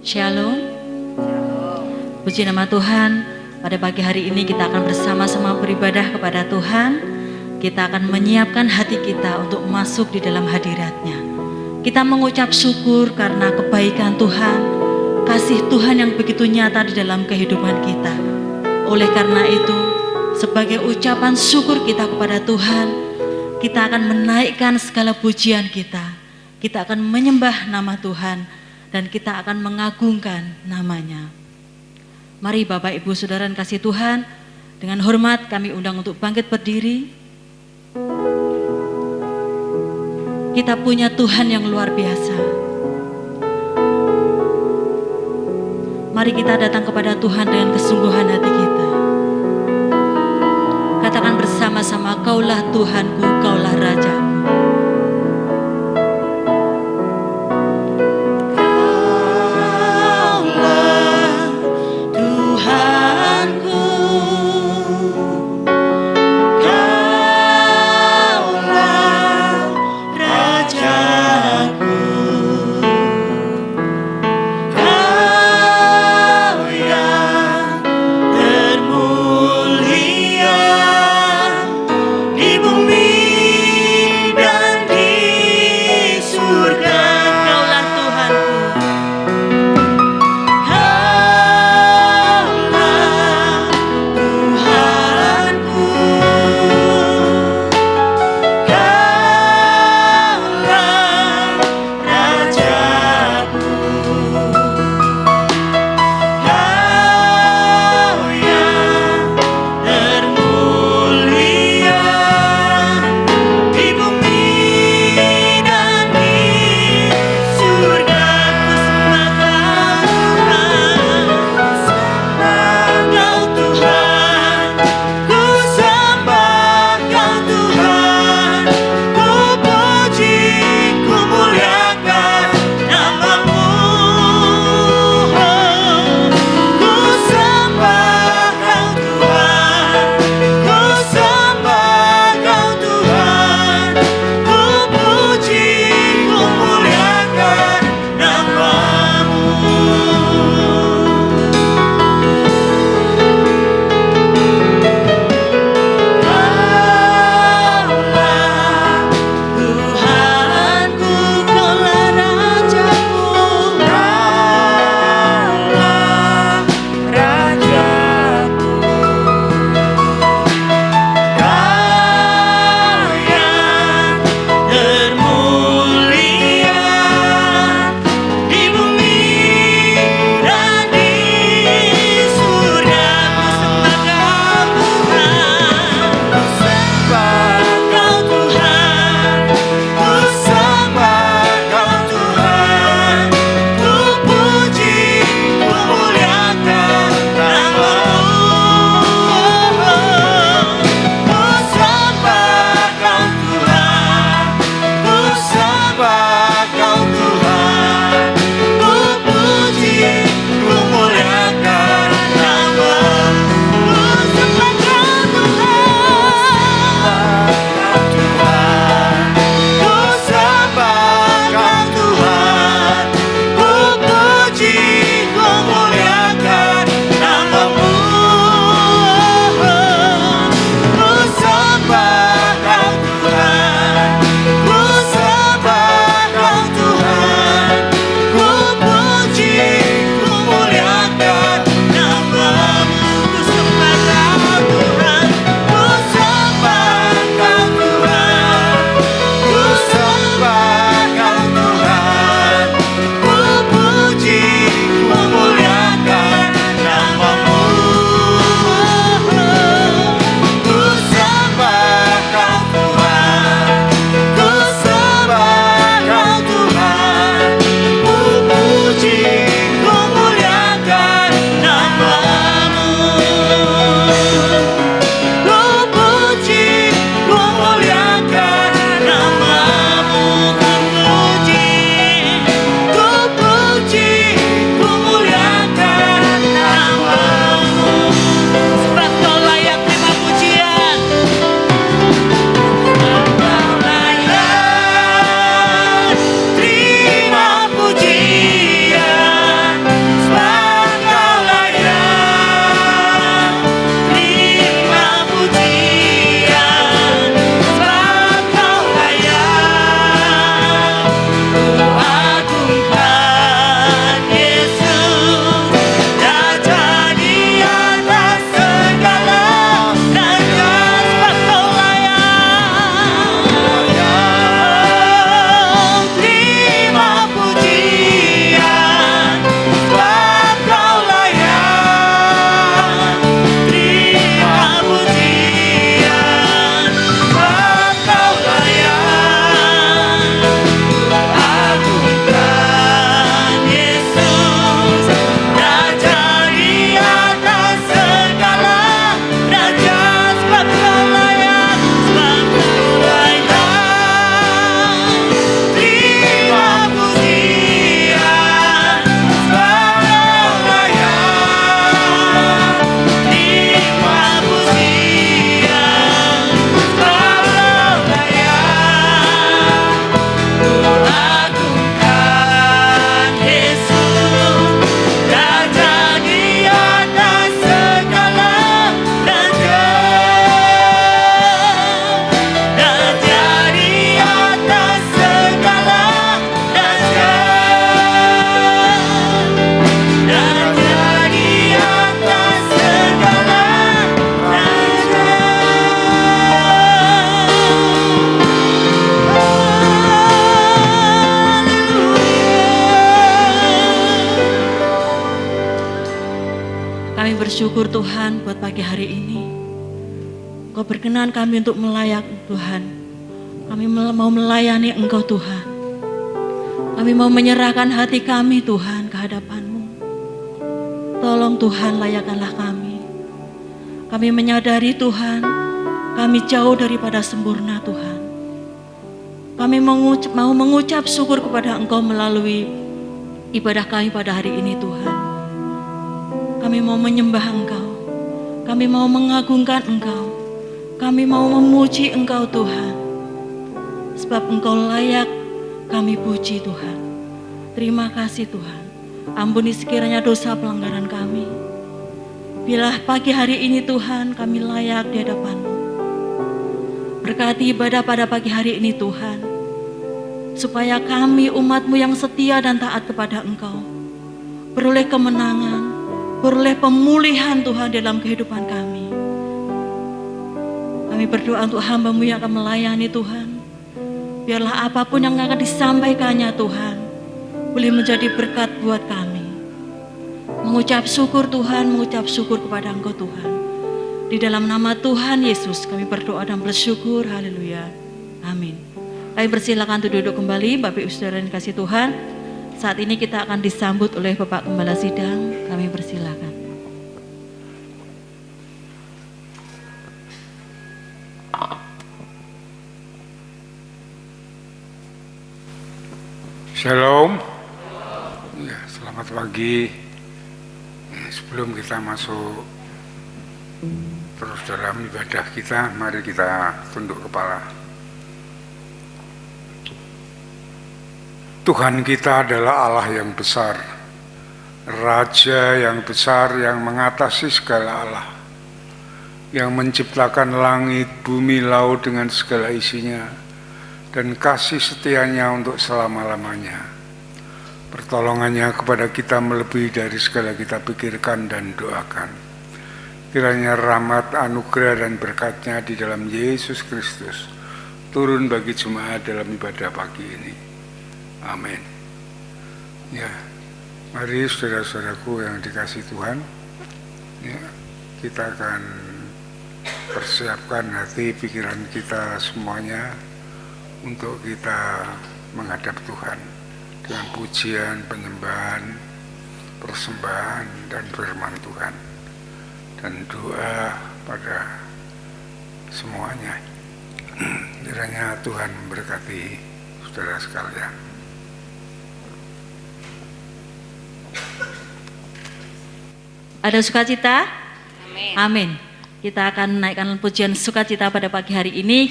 Shalom. Puji nama Tuhan. Pada pagi hari ini kita akan bersama-sama beribadah kepada Tuhan. Kita akan menyiapkan hati kita untuk masuk di dalam hadirat-Nya. Kita mengucap syukur karena kebaikan Tuhan, kasih Tuhan yang begitu nyata di dalam kehidupan kita. Oleh karena itu, sebagai ucapan syukur kita kepada Tuhan, kita akan menaikkan segala pujian kita. Kita akan menyembah nama Tuhan dan kita akan mengagungkan nama-Nya. Mari Bapak Ibu Saudara yang kasih Tuhan, dengan hormat kami undang untuk bangkit berdiri. Kita punya Tuhan yang luar biasa. Mari kita datang kepada Tuhan dengan kesungguhan hati kita. Katakan bersama-sama, Kaulah Tuhanku, Kaulah Rajaku. Di bumi bersyukur Tuhan buat pagi hari ini. Engkau berkenan kami untuk melayak Tuhan. Kami mau melayani Engkau Tuhan. Kami mau menyerahkan hati kami Tuhan ke hadapan-Mu. Tolong Tuhan, layakkanlah kami. Kami menyadari Tuhan, kami jauh daripada sempurna Tuhan. Kami mau mengucap syukur kepada Engkau melalui ibadah kami pada hari ini Tuhan. Kami mau menyembah Engkau. Kami mau mengagungkan Engkau. Kami mau memuji Engkau Tuhan. Sebab Engkau layak kami puji Tuhan. Terima kasih Tuhan. Ampuni sekiranya dosa pelanggaran kami. Bila pagi hari ini Tuhan kami layak di hadapan-Mu. Berkati ibadah pada pagi hari ini Tuhan. Supaya kami umat-Mu yang setia dan taat kepada Engkau. Beroleh kemenangan, beroleh pemulihan Tuhan dalam kehidupan kami. Kami berdoa untuk hamba-Mu yang akan melayani Tuhan. Biarlah apapun yang akan disampaikannya Tuhan, boleh menjadi berkat buat kami. Mengucap syukur Tuhan, mengucap syukur kepada Engkau Tuhan. Di dalam nama Tuhan Yesus kami berdoa dan bersyukur. Haleluya. Amin. Kami persilakan untuk duduk kembali, Bapak Ibu Saudara yang dikasihi Tuhan. Saat ini kita akan disambut oleh Bapak Gembala Sidang. Kami persilakan. Shalom. Ya, selamat pagi. Sebelum kita masuk terus dalam ibadah kita, mari kita tunduk kepala. Tuhan kita adalah Allah yang besar, Raja yang besar yang mengatasi segala Allah, yang menciptakan langit, bumi, laut dengan segala isinya, dan kasih setianya untuk selama-lamanya. Pertolongannya kepada kita melebihi dari segala kita pikirkan dan doakan. Kiranya rahmat, anugerah, dan berkatnya di dalam Yesus Kristus turun bagi jemaat dalam ibadah pagi ini. Amin. Ya, mari saudara-saudaraku yang dikasihi Tuhan, ya, kita akan persiapkan hati pikiran kita semuanya untuk kita menghadap Tuhan dengan pujian, penyembahan, persembahan, dan firman Tuhan, dan doa pada semuanya. Kiranya Tuhan memberkati saudara sekalian. Ada sukacita? Amin. Amin. Kita akan naikkan pujian sukacita pada pagi hari ini.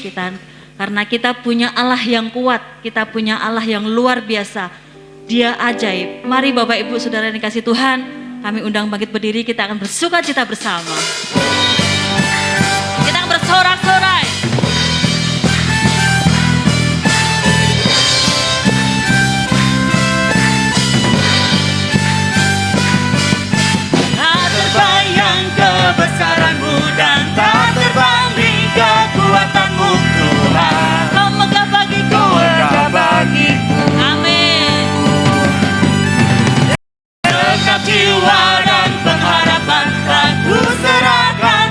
Karena kita punya Allah yang kuat, kita punya Allah yang luar biasa. Dia ajaib. Mari Bapak Ibu Saudara yang dikasihi Tuhan, kami undang bangkit berdiri, kita akan bersukacita bersama. Kita akan bersorak-sorai. Tak terbayang kebesaran-Mu dan tak terbanding kekuatan-Mu Tuhan. Kau megah bagiku. Megah bagiku. Amin. Dekap jiwa dan pengharapan, aku serahkan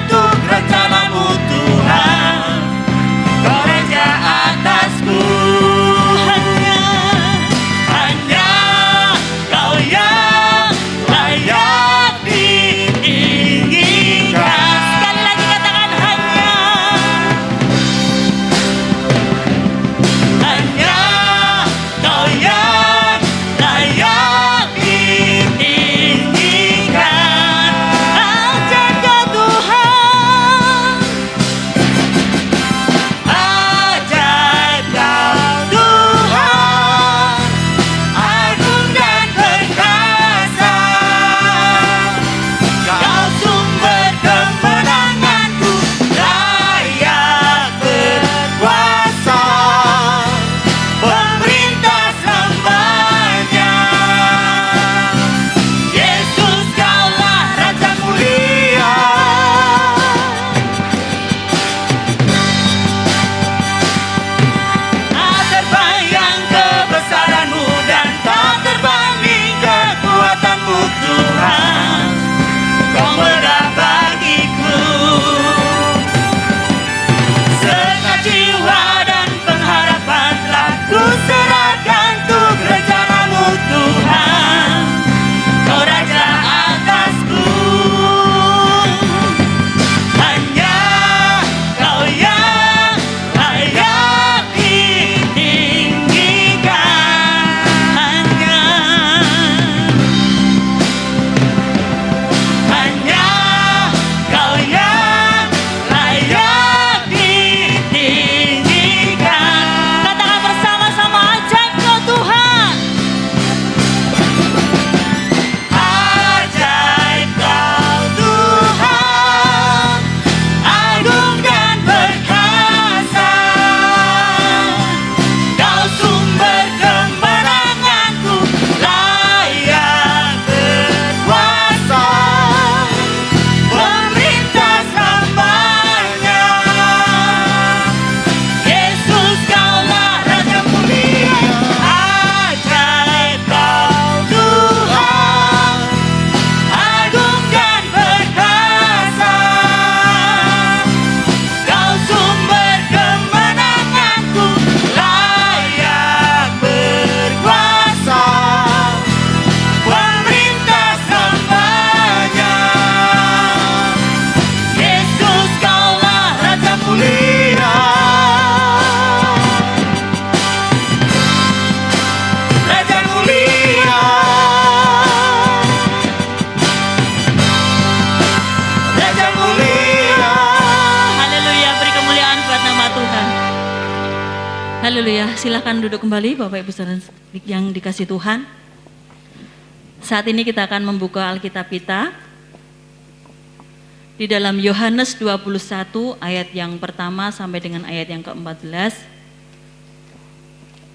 Haleluya, silakan duduk kembali Bapak Ibu Saudara yang dikasih Tuhan. Saat ini kita akan membuka Alkitab kita di dalam Yohanes 21 ayat yang pertama sampai dengan ayat yang ke-14.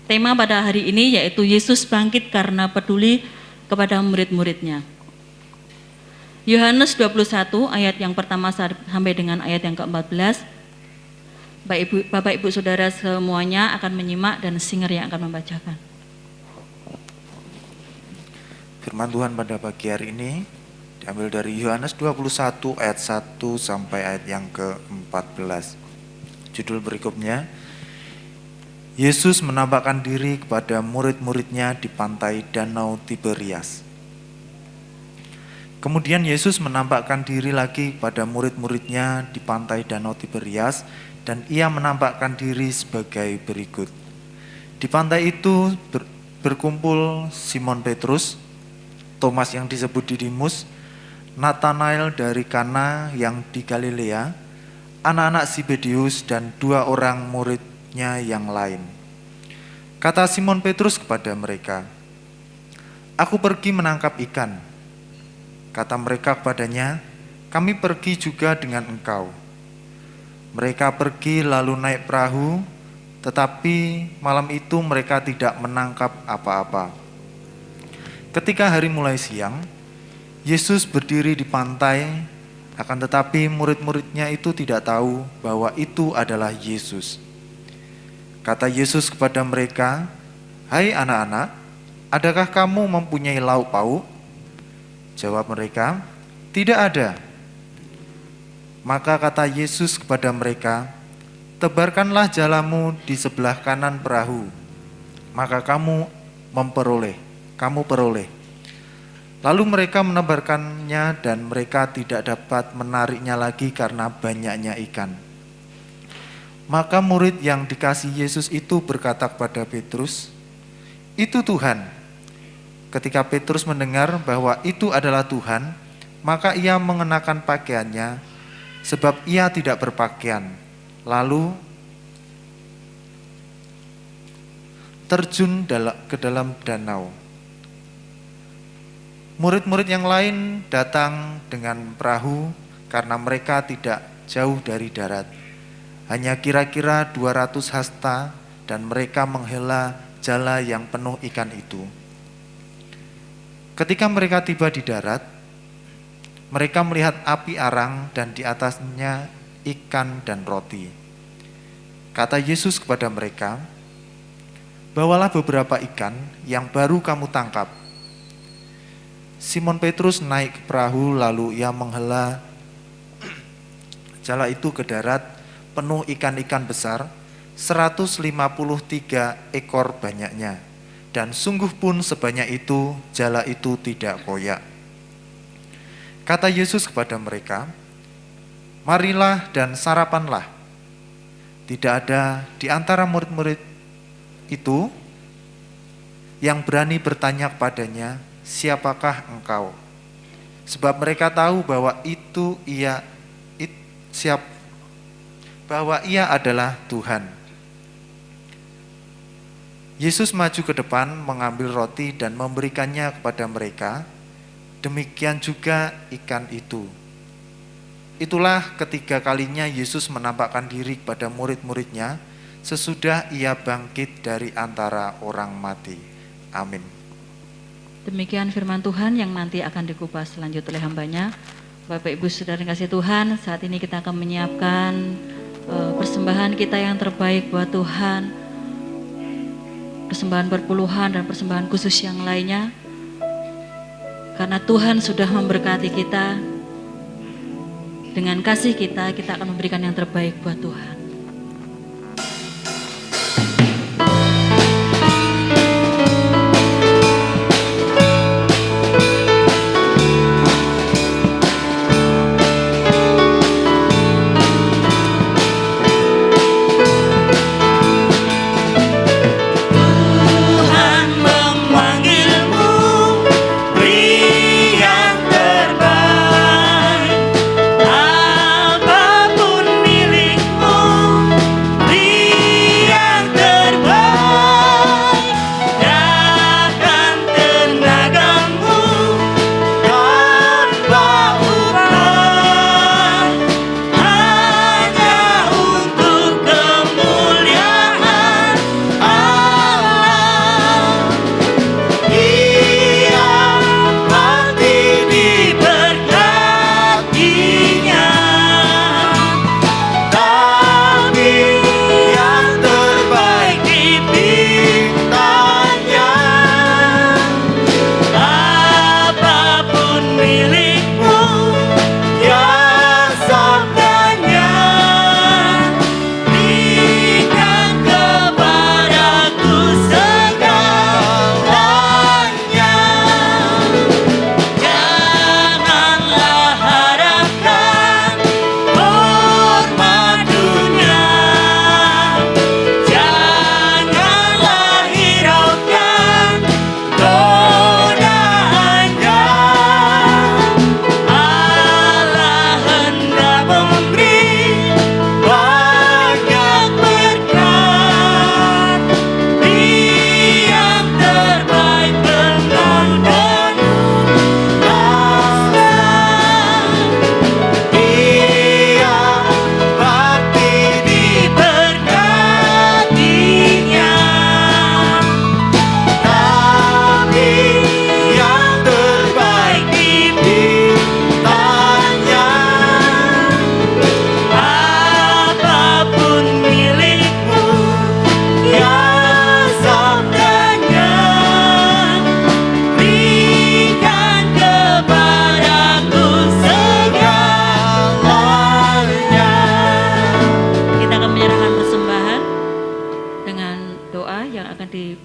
Tema pada hari ini yaitu Yesus bangkit karena peduli kepada murid-muridnya. Yohanes 21 ayat yang pertama sampai dengan ayat yang ke-14. Bapak Ibu Saudara semuanya akan menyimak dan singer yang akan membacakan. Firman Tuhan pada pagi hari ini diambil dari Yohanes 21 ayat 1 sampai ayat yang ke-14. Judul berikutnya, Yesus menampakkan diri kepada murid-muridnya di pantai Danau Tiberias. Kemudian Yesus menampakkan diri lagi kepada murid-muridnya di pantai Danau Tiberias, dan ia menampakkan diri sebagai berikut. Di pantai itu berkumpul Simon Petrus, Thomas yang disebut Didimus, Nathanael dari Kana yang di Galilea, anak-anak Zebedeus, dan 2 orang muridnya yang lain. Kata Simon Petrus kepada mereka, "Aku pergi menangkap ikan." Kata mereka kepadanya, "Kami pergi juga dengan engkau." Mereka pergi lalu naik perahu, tetapi malam itu mereka tidak menangkap apa-apa. Ketika hari mulai siang, Yesus berdiri di pantai, akan tetapi murid-muridnya itu tidak tahu bahwa itu adalah Yesus. Kata Yesus kepada mereka, "Hai anak-anak, adakah kamu mempunyai lauk pauk?" Jawab mereka, "Tidak ada." Maka kata Yesus kepada mereka, "Tebarkanlah jalamu di sebelah kanan perahu, maka kamu peroleh." Lalu mereka menebarkannya dan mereka tidak dapat menariknya lagi karena banyaknya ikan. Maka murid yang dikasihi Yesus itu berkata kepada Petrus, "Itu Tuhan." Ketika Petrus mendengar bahwa itu adalah Tuhan, maka ia mengenakan pakaiannya, sebab ia tidak berpakaian, lalu terjun ke dalam danau. Murid-murid yang lain datang dengan perahu karena mereka tidak jauh dari darat, hanya kira-kira 200 hasta, dan mereka menghela jala yang penuh ikan itu. Ketika mereka tiba di darat, mereka melihat api arang dan di atasnya ikan dan roti. Kata Yesus kepada mereka, "Bawalah beberapa ikan yang baru kamu tangkap." Simon Petrus naik ke perahu lalu ia menghela jala itu ke darat penuh ikan-ikan besar, 153 ekor banyaknya, dan sungguh pun sebanyak itu jala itu tidak koyak. Kata Yesus kepada mereka, "Marilah dan sarapanlah." Tidak ada di antara murid-murid itu yang berani bertanya kepadanya, "Siapakah engkau?" Sebab mereka tahu bahwa ia adalah Tuhan. Yesus maju ke depan mengambil roti dan memberikannya kepada mereka. Demikian juga ikan itu. Itulah ketiga kalinya Yesus menampakkan diri kepada murid-muridnya sesudah ia bangkit dari antara orang mati. Amin. Demikian firman Tuhan yang nanti akan dikupas lanjut oleh hambanya. Bapak Ibu Saudara yang kasih Tuhan, saat ini kita akan menyiapkan persembahan kita yang terbaik buat Tuhan, persembahan berpuluhan dan persembahan khusus yang lainnya. Karena Tuhan sudah memberkati kita, dengan kasih kita akan memberikan yang terbaik buat Tuhan. Apapun milikmu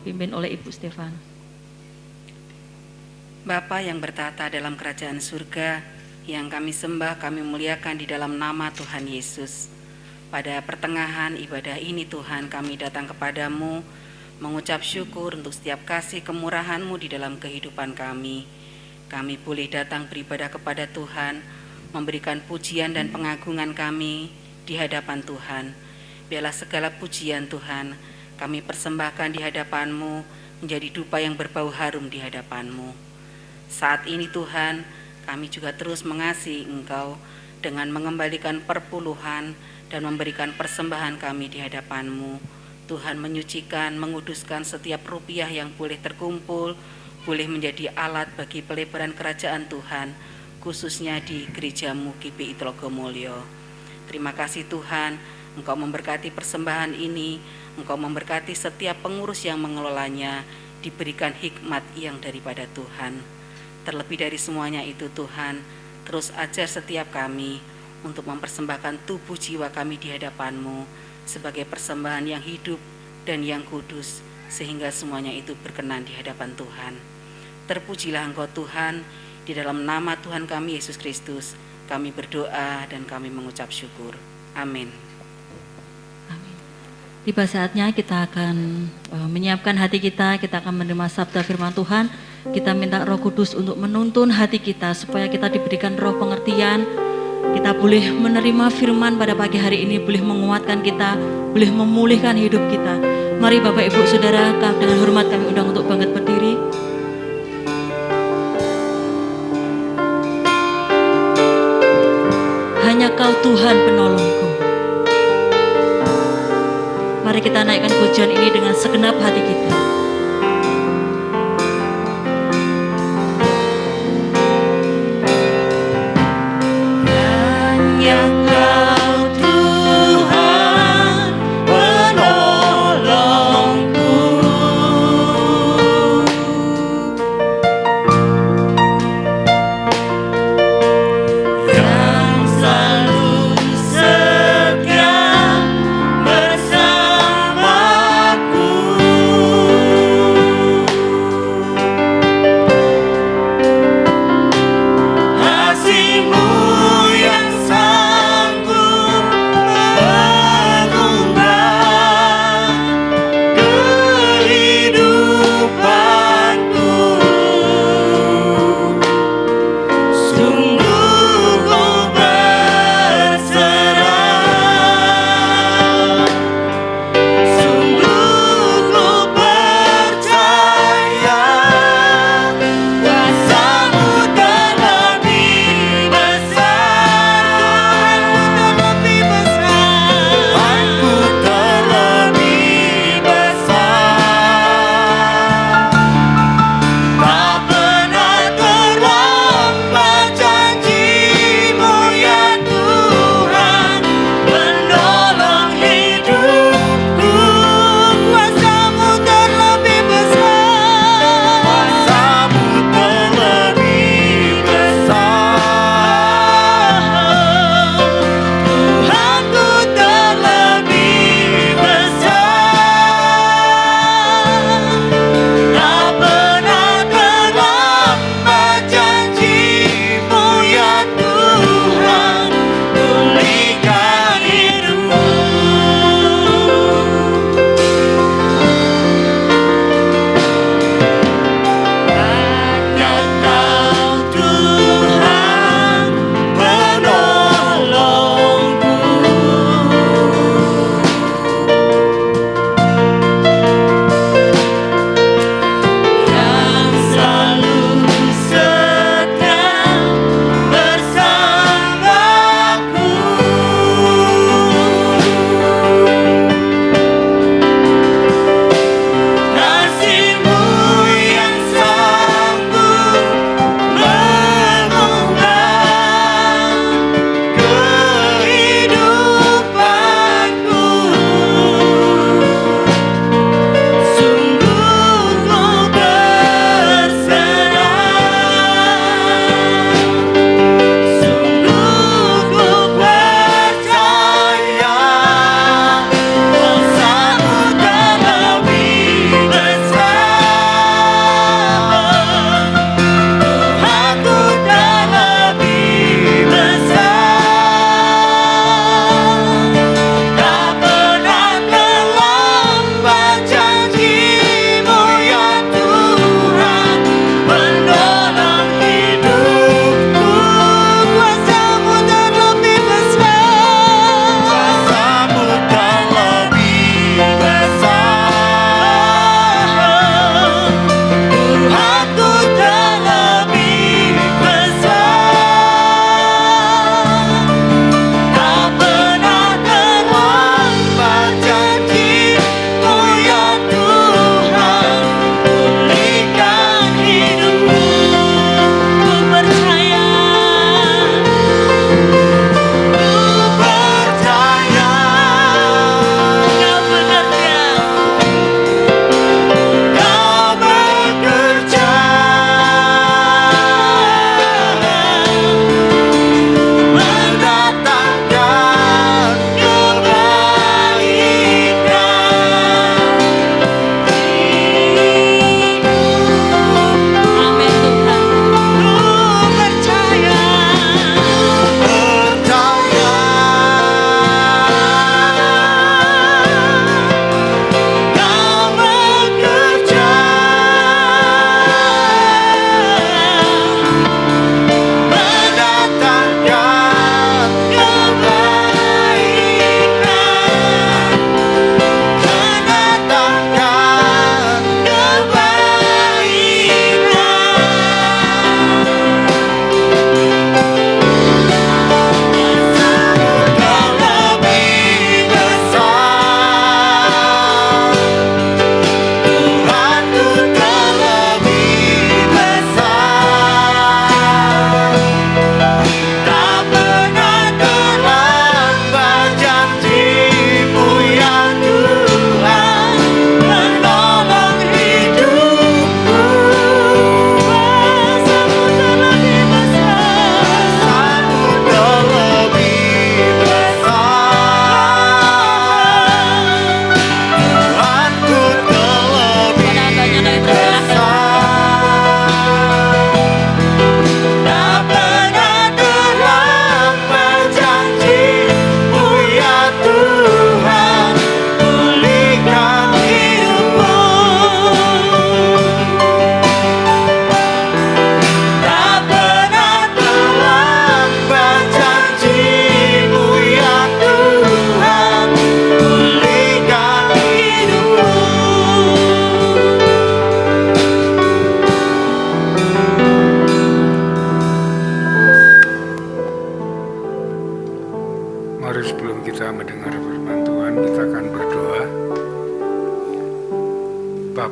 dipimpin oleh Ibu Stefan. Bapa yang bertata dalam kerajaan surga, yang kami sembah, kami muliakan di dalam nama Tuhan Yesus. Pada pertengahan ibadah ini Tuhan, kami datang kepadamu, mengucap syukur untuk setiap kasih kemurahan-Mu di dalam kehidupan kami. Kami boleh datang beribadah kepada Tuhan, memberikan pujian dan pengagungan kami di hadapan Tuhan. Biarlah segala pujian Tuhan kami persembahkan di hadapan-Mu menjadi dupa yang berbau harum di hadapan-Mu. Saat ini Tuhan, kami juga terus mengasihi Engkau dengan mengembalikan perpuluhan dan memberikan persembahan kami di hadapan-Mu. Tuhan menyucikan, menguduskan setiap rupiah yang boleh terkumpul, boleh menjadi alat bagi pelebaran kerajaan Tuhan, khususnya di gereja-Mu GPI Tlogomulyo. Terima kasih Tuhan, Engkau memberkati persembahan ini, Engkau memberkati setiap pengurus yang mengelolanya, diberikan hikmat yang daripada Tuhan. Terlebih dari semuanya itu Tuhan, terus ajar setiap kami untuk mempersembahkan tubuh jiwa kami di hadapan-Mu sebagai persembahan yang hidup dan yang kudus, sehingga semuanya itu berkenan di hadapan Tuhan. Terpujilah Engkau Tuhan, di dalam nama Tuhan kami Yesus Kristus, kami berdoa dan kami mengucap syukur. Amin. Tiba saatnya kita akan menyiapkan hati kita akan menerima sabda firman Tuhan. Kita minta Roh Kudus untuk menuntun hati kita supaya kita diberikan roh pengertian. Kita boleh menerima firman pada pagi hari ini, boleh menguatkan kita, boleh memulihkan hidup kita. Mari Bapak Ibu Saudara, dengan hormat kami undang untuk bangkit berdiri. Hanya Kau Tuhan penolongku. Mari kita naikkan pujian ini dengan segenap hati kita. Hanya Kau Tuhan penolongku, yang selalu setia bersamaku.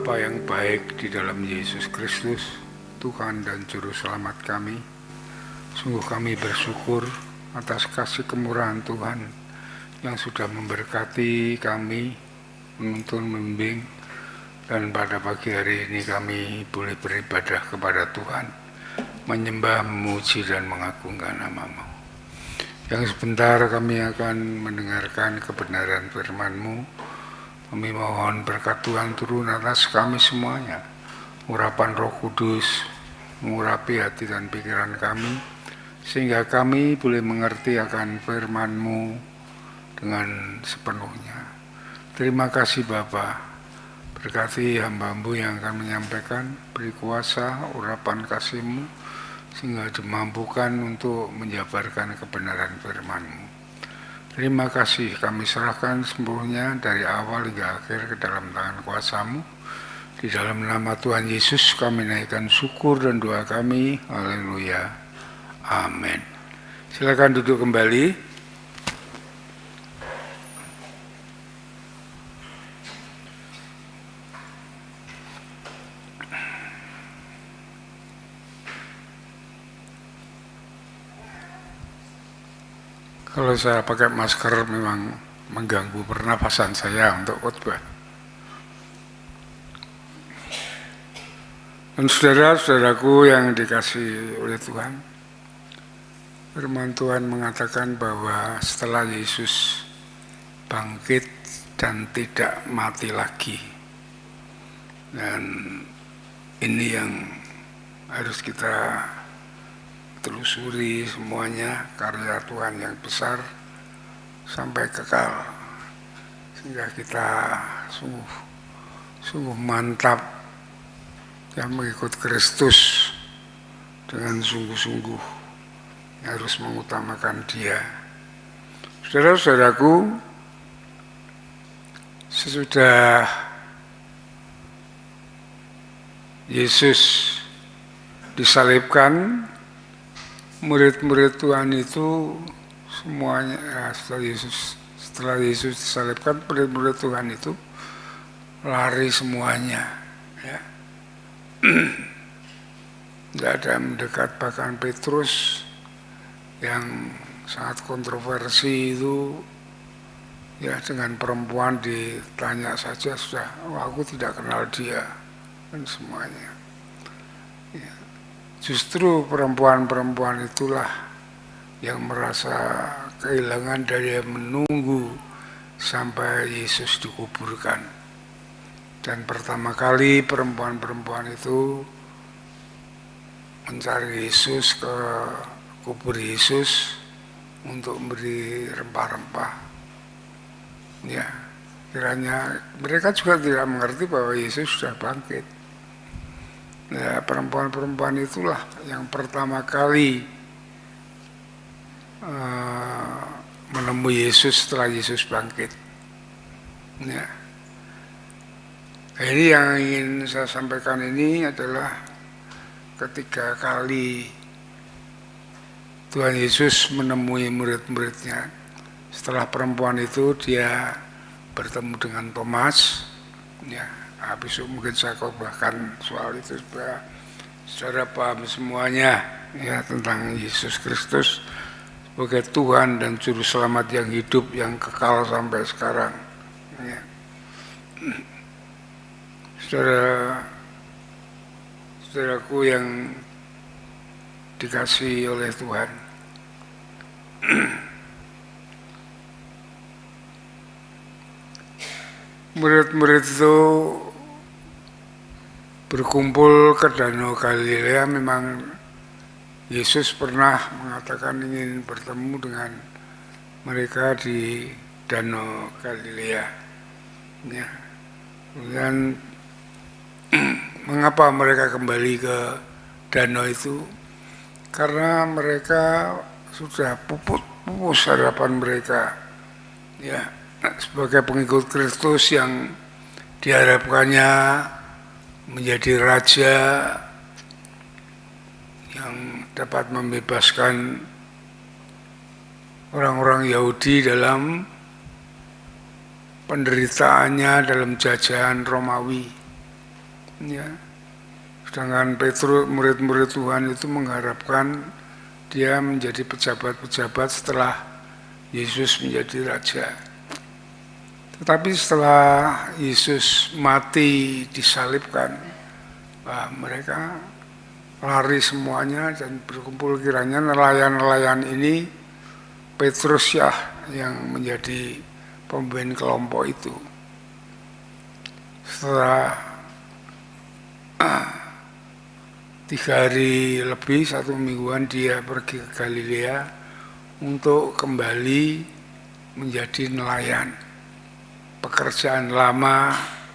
Bapa yang baik di dalam Yesus Kristus, Tuhan dan Juru Selamat kami, sungguh kami bersyukur atas kasih kemurahan Tuhan yang sudah memberkati kami, menuntun, membimbing, dan pada pagi hari ini kami boleh beribadah kepada Tuhan, menyembah, memuji, dan mengagungkan nama-Mu. Yang sebentar kami akan mendengarkan kebenaran firman-Mu. Kami mohon berkat Tuhan turun atas kami semuanya. Urapan Roh Kudus mengurapi hati dan pikiran kami, sehingga kami boleh mengerti akan firman-Mu dengan sepenuhnya. Terima kasih Bapa. Berkati hamba-Mu yang akan menyampaikan, beri kuasa urapan kasih-Mu, sehingga dimampukan untuk menjabarkan kebenaran firman-Mu. Terima kasih kami serahkan sepenuhnya dari awal hingga akhir ke dalam tangan kuasa-Mu. Di dalam nama Tuhan Yesus kami naikkan syukur dan doa kami. Haleluya. Amin. Silakan duduk kembali. Kalau saya pakai masker memang mengganggu pernapasan saya untuk khotbah. Dan saudara-saudaraku yang dikasihi oleh Tuhan, firman Tuhan mengatakan bahwa setelah Yesus bangkit dan tidak mati lagi, dan ini yang harus kita telusuri semuanya, karya Tuhan yang besar sampai kekal, sehingga kita sungguh mantap yang mengikut Kristus dengan sungguh-sungguh harus mengutamakan Dia. Saudara-saudaraku, sesudah Yesus disalibkan, murid-murid Tuhan itu semuanya setelah Yesus disalibkan, murid-murid Tuhan itu lari semuanya, ya. Tidak ada yang mendekat, bahkan Petrus yang sangat kontroversi itu, ya, dengan perempuan ditanya saja sudah, aku tidak kenal dia, dan semuanya. Ya. Justru perempuan-perempuan itulah yang merasa kehilangan dari menunggu sampai Yesus dikuburkan. Dan pertama kali perempuan-perempuan itu mencari Yesus ke kubur Yesus untuk memberi rempah-rempah. Ya, kiranya mereka juga tidak mengerti bahwa Yesus sudah bangkit. Ya, perempuan-perempuan itulah yang pertama kali menemui Yesus setelah Yesus bangkit. Ya. Ini yang ingin saya sampaikan ini adalah ketiga kali Tuhan Yesus menemui murid-muridnya. Setelah perempuan itu dia bertemu dengan Thomas. Ya. Besok mungkin saya khotbahkan soal itu supaya saudara paham semuanya, ya, tentang Yesus Kristus sebagai Tuhan dan Juru Selamat yang hidup, yang kekal sampai sekarang. Ya. Saudaraku yang dikasihi oleh Tuhan, murid-murid itu berkumpul ke Danau Galilea. Memang Yesus pernah mengatakan ingin bertemu dengan mereka di Danau Galilea. Ya. Dan mengapa mereka kembali ke danau itu? Karena mereka sudah pupus harapan mereka. Ya, sebagai pengikut Kristus yang diharapkannya menjadi raja yang dapat membebaskan orang-orang Yahudi dalam penderitaannya dalam jajahan Romawi. Ya. Sedangkan Petrus, murid-murid Tuhan itu mengharapkan dia menjadi pejabat-pejabat setelah Yesus menjadi raja. Tetapi setelah Yesus mati disalibkan, mereka lari semuanya dan berkumpul. Kiranya nelayan-nelayan ini Petrus yang menjadi pemimpin kelompok itu. Setelah 3 hari lebih, 1 mingguan dia pergi ke Galilea untuk kembali menjadi nelayan. Pekerjaan lama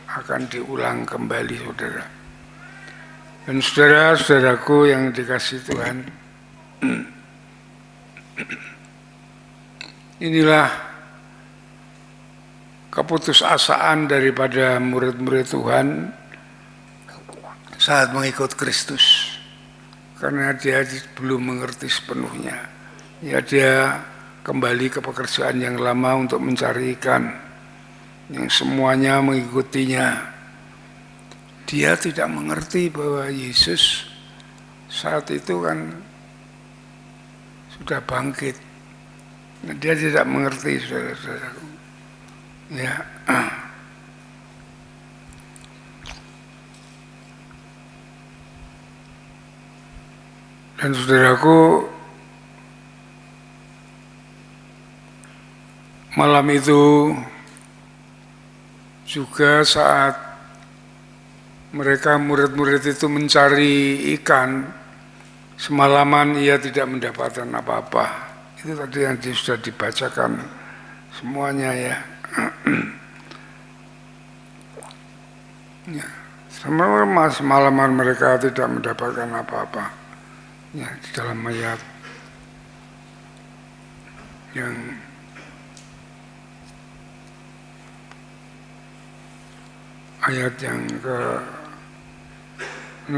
akan diulang kembali, saudara. Dan saudara-saudaraku yang dikasihi Tuhan, inilah keputusasaan daripada murid-murid Tuhan saat mengikut Kristus, karena dia belum mengerti sepenuhnya. Ya, dia kembali ke pekerjaan yang lama untuk mencari ikan, yang semuanya mengikutinya. Dia tidak mengerti bahwa Yesus saat itu kan sudah bangkit. Dia tidak mengerti, saudara-saudaraku. Ya. Dan saudaraku, malam itu juga saat mereka murid-murid itu mencari ikan, semalaman ia tidak mendapatkan apa-apa. Itu tadi yang sudah dibacakan semuanya ya. Ya, semalaman mereka tidak mendapatkan apa-apa. Ya, di dalam ayat yang ke-6,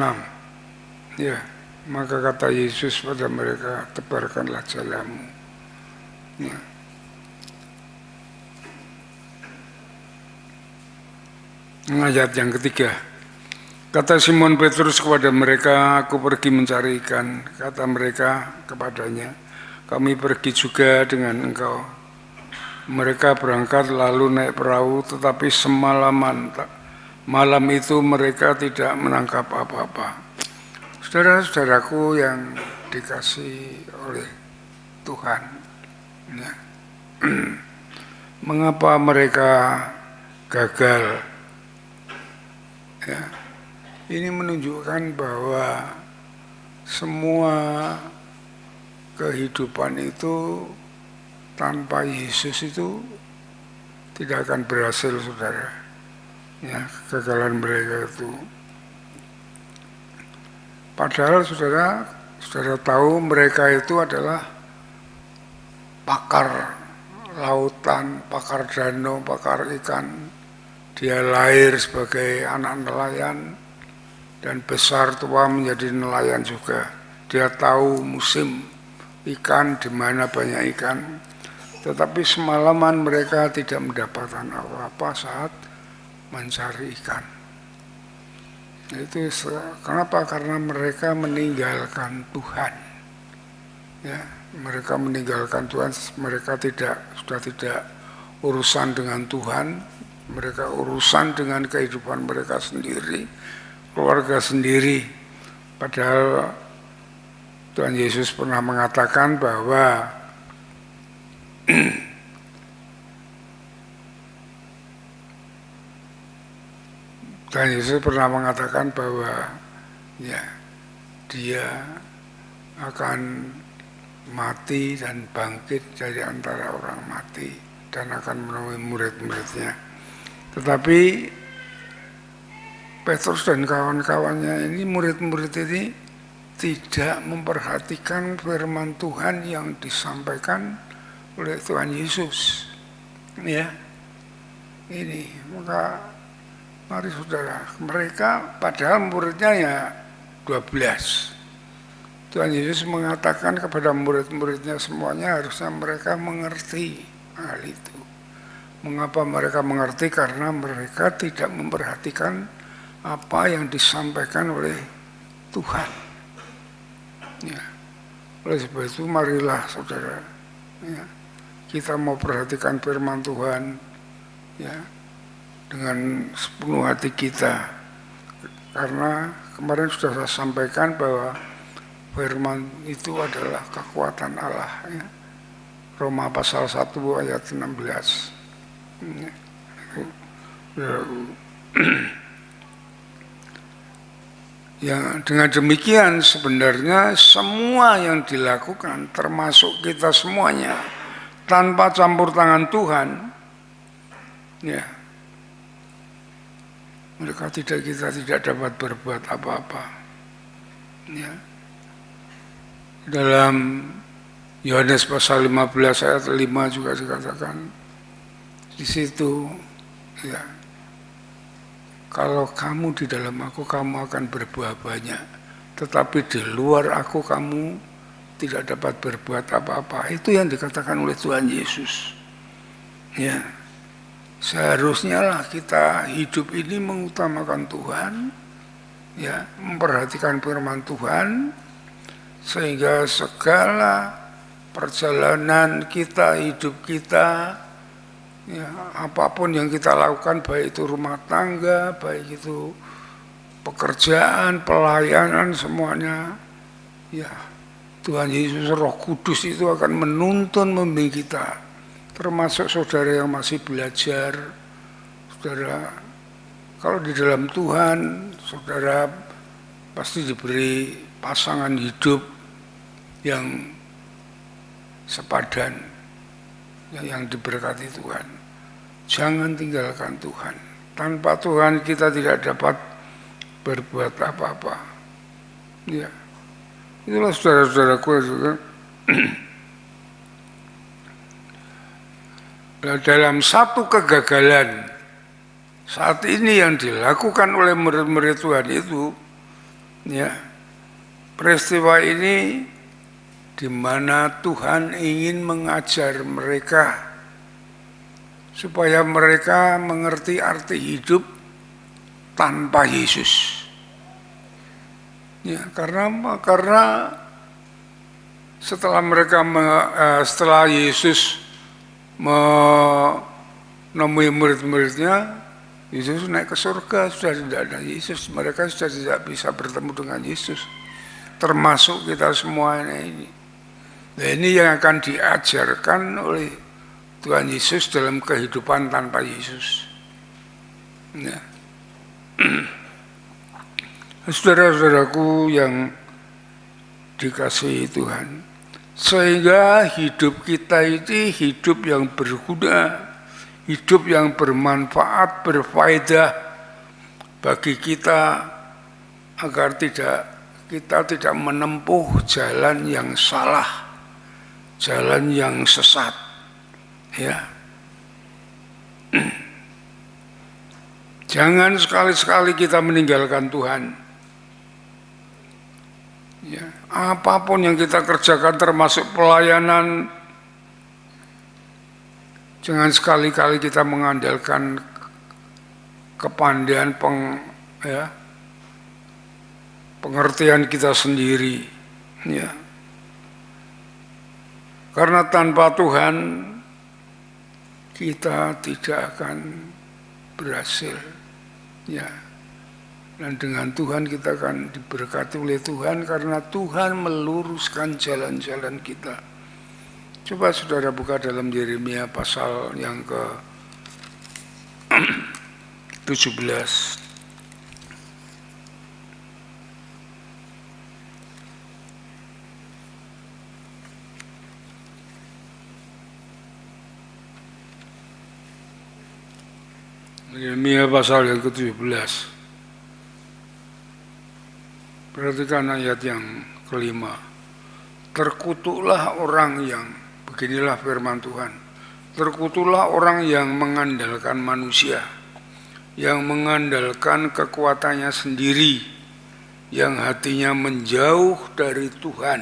ya, maka kata Yesus pada mereka, tebarkanlah jalamu. Ya. Ayat yang ketiga, kata Simon Petrus kepada mereka, aku pergi mencari ikan. Kata mereka kepadanya, kami pergi juga dengan engkau. Mereka berangkat lalu naik perahu, tetapi malam itu mereka tidak menangkap apa-apa. Saudara-saudaraku yang dikasihi oleh Tuhan, ya. Mengapa mereka gagal? Ya. Ini menunjukkan bahwa semua kehidupan itu tanpa Yesus itu tidak akan berhasil, saudara. Ya, kegagalan mereka itu. Padahal saudara tahu mereka itu adalah pakar lautan, pakar danau, pakar ikan. Dia lahir sebagai anak nelayan dan besar tua menjadi nelayan juga. Dia tahu musim ikan, di mana banyak ikan. Tetapi semalaman mereka tidak mendapatkan apa-apa saat mencari ikan. Itu kenapa? Karena mereka meninggalkan Tuhan. Ya, mereka meninggalkan Tuhan. Mereka sudah tidak urusan dengan Tuhan. Mereka urusan dengan kehidupan mereka sendiri, keluarga sendiri. Padahal Tuhan Yesus pernah mengatakan bahwa Tuhan Yesus pernah mengatakan bahwa ya, dia akan mati dan bangkit dari antara orang mati dan akan menemui murid-muridnya. Tetapi Petrus dan kawan-kawannya ini, murid-murid ini tidak memperhatikan firman Tuhan yang disampaikan oleh Tuhan Yesus. Ya, ini maka mari saudara, mereka padahal muridnya ya 12. Tuhan Yesus mengatakan kepada murid-muridnya semuanya harusnya mereka mengerti hal itu. Mengapa mereka mengerti? Karena mereka tidak memperhatikan apa yang disampaikan oleh Tuhan. Ya. Oleh sebab itu marilah saudara, ya, kita mau perhatikan firman Tuhan, ya, dengan sepenuh hati kita, karena kemarin sudah saya sampaikan bahwa firman itu adalah kekuatan Allah, ya. Roma pasal 1 ayat 16. Ya, dengan demikian sebenarnya semua yang dilakukan termasuk kita semuanya tanpa campur tangan Tuhan, ya, kita tidak dapat berbuat apa-apa. Ya. Dalam Yohanes pasal 15 ayat 5 juga dikatakan di situ, ya, kalau kamu di dalam aku, kamu akan berbuah banyak. Tetapi di luar aku, kamu tidak dapat berbuat apa-apa. Itu yang dikatakan oleh Tuhan Yesus. Ya, seharusnya lah kita hidup ini mengutamakan Tuhan, ya, memperhatikan firman Tuhan, sehingga segala perjalanan kita, hidup kita, ya, apapun yang kita lakukan, baik itu rumah tangga, baik itu pekerjaan, pelayanan, semuanya, ya, Tuhan Yesus Roh Kudus itu akan menuntun membimbing kita, termasuk saudara yang masih belajar. Saudara, kalau di dalam Tuhan, saudara pasti diberi pasangan hidup yang sepadan, yang diberkati Tuhan. Jangan tinggalkan Tuhan. Tanpa Tuhan kita tidak dapat berbuat apa-apa. Ya, itulah saudara-saudaraku juga. Dalam satu kegagalan saat ini yang dilakukan oleh murid-murid Tuhan itu, ya, peristiwa ini di mana Tuhan ingin mengajar mereka supaya mereka mengerti arti hidup tanpa Yesus. Ya, karena setelah setelah Yesus menemui murid-muridnya, Yesus naik ke surga, sudah tidak ada Yesus, mereka sudah tidak bisa bertemu dengan Yesus, termasuk kita semuanya ini. Nah, ini yang akan diajarkan oleh Tuhan Yesus dalam kehidupan tanpa Yesus. Ya. Saudara-saudaraku yang dikasihi Tuhan, sehingga hidup kita itu hidup yang berguna, hidup yang bermanfaat, berfaedah bagi kita, agar kita tidak menempuh jalan yang salah, jalan yang sesat. Ya, jangan sekali-sekali kita meninggalkan Tuhan. Ya, apapun yang kita kerjakan, termasuk pelayanan, jangan sekali-kali kita mengandalkan kepandaian pengertian kita sendiri. Ya, karena tanpa Tuhan kita tidak akan berhasil, ya. Dan dengan Tuhan kita akan diberkati oleh Tuhan, karena Tuhan meluruskan jalan-jalan kita. Coba saudara buka dalam Yeremia pasal yang ke 17. Yeremia pasal yang ke-17. Perhatikan ayat yang kelima. Terkutuklah orang yang, beginilah firman Tuhan, terkutuklah orang yang mengandalkan manusia, yang mengandalkan kekuatannya sendiri, yang hatinya menjauh dari Tuhan.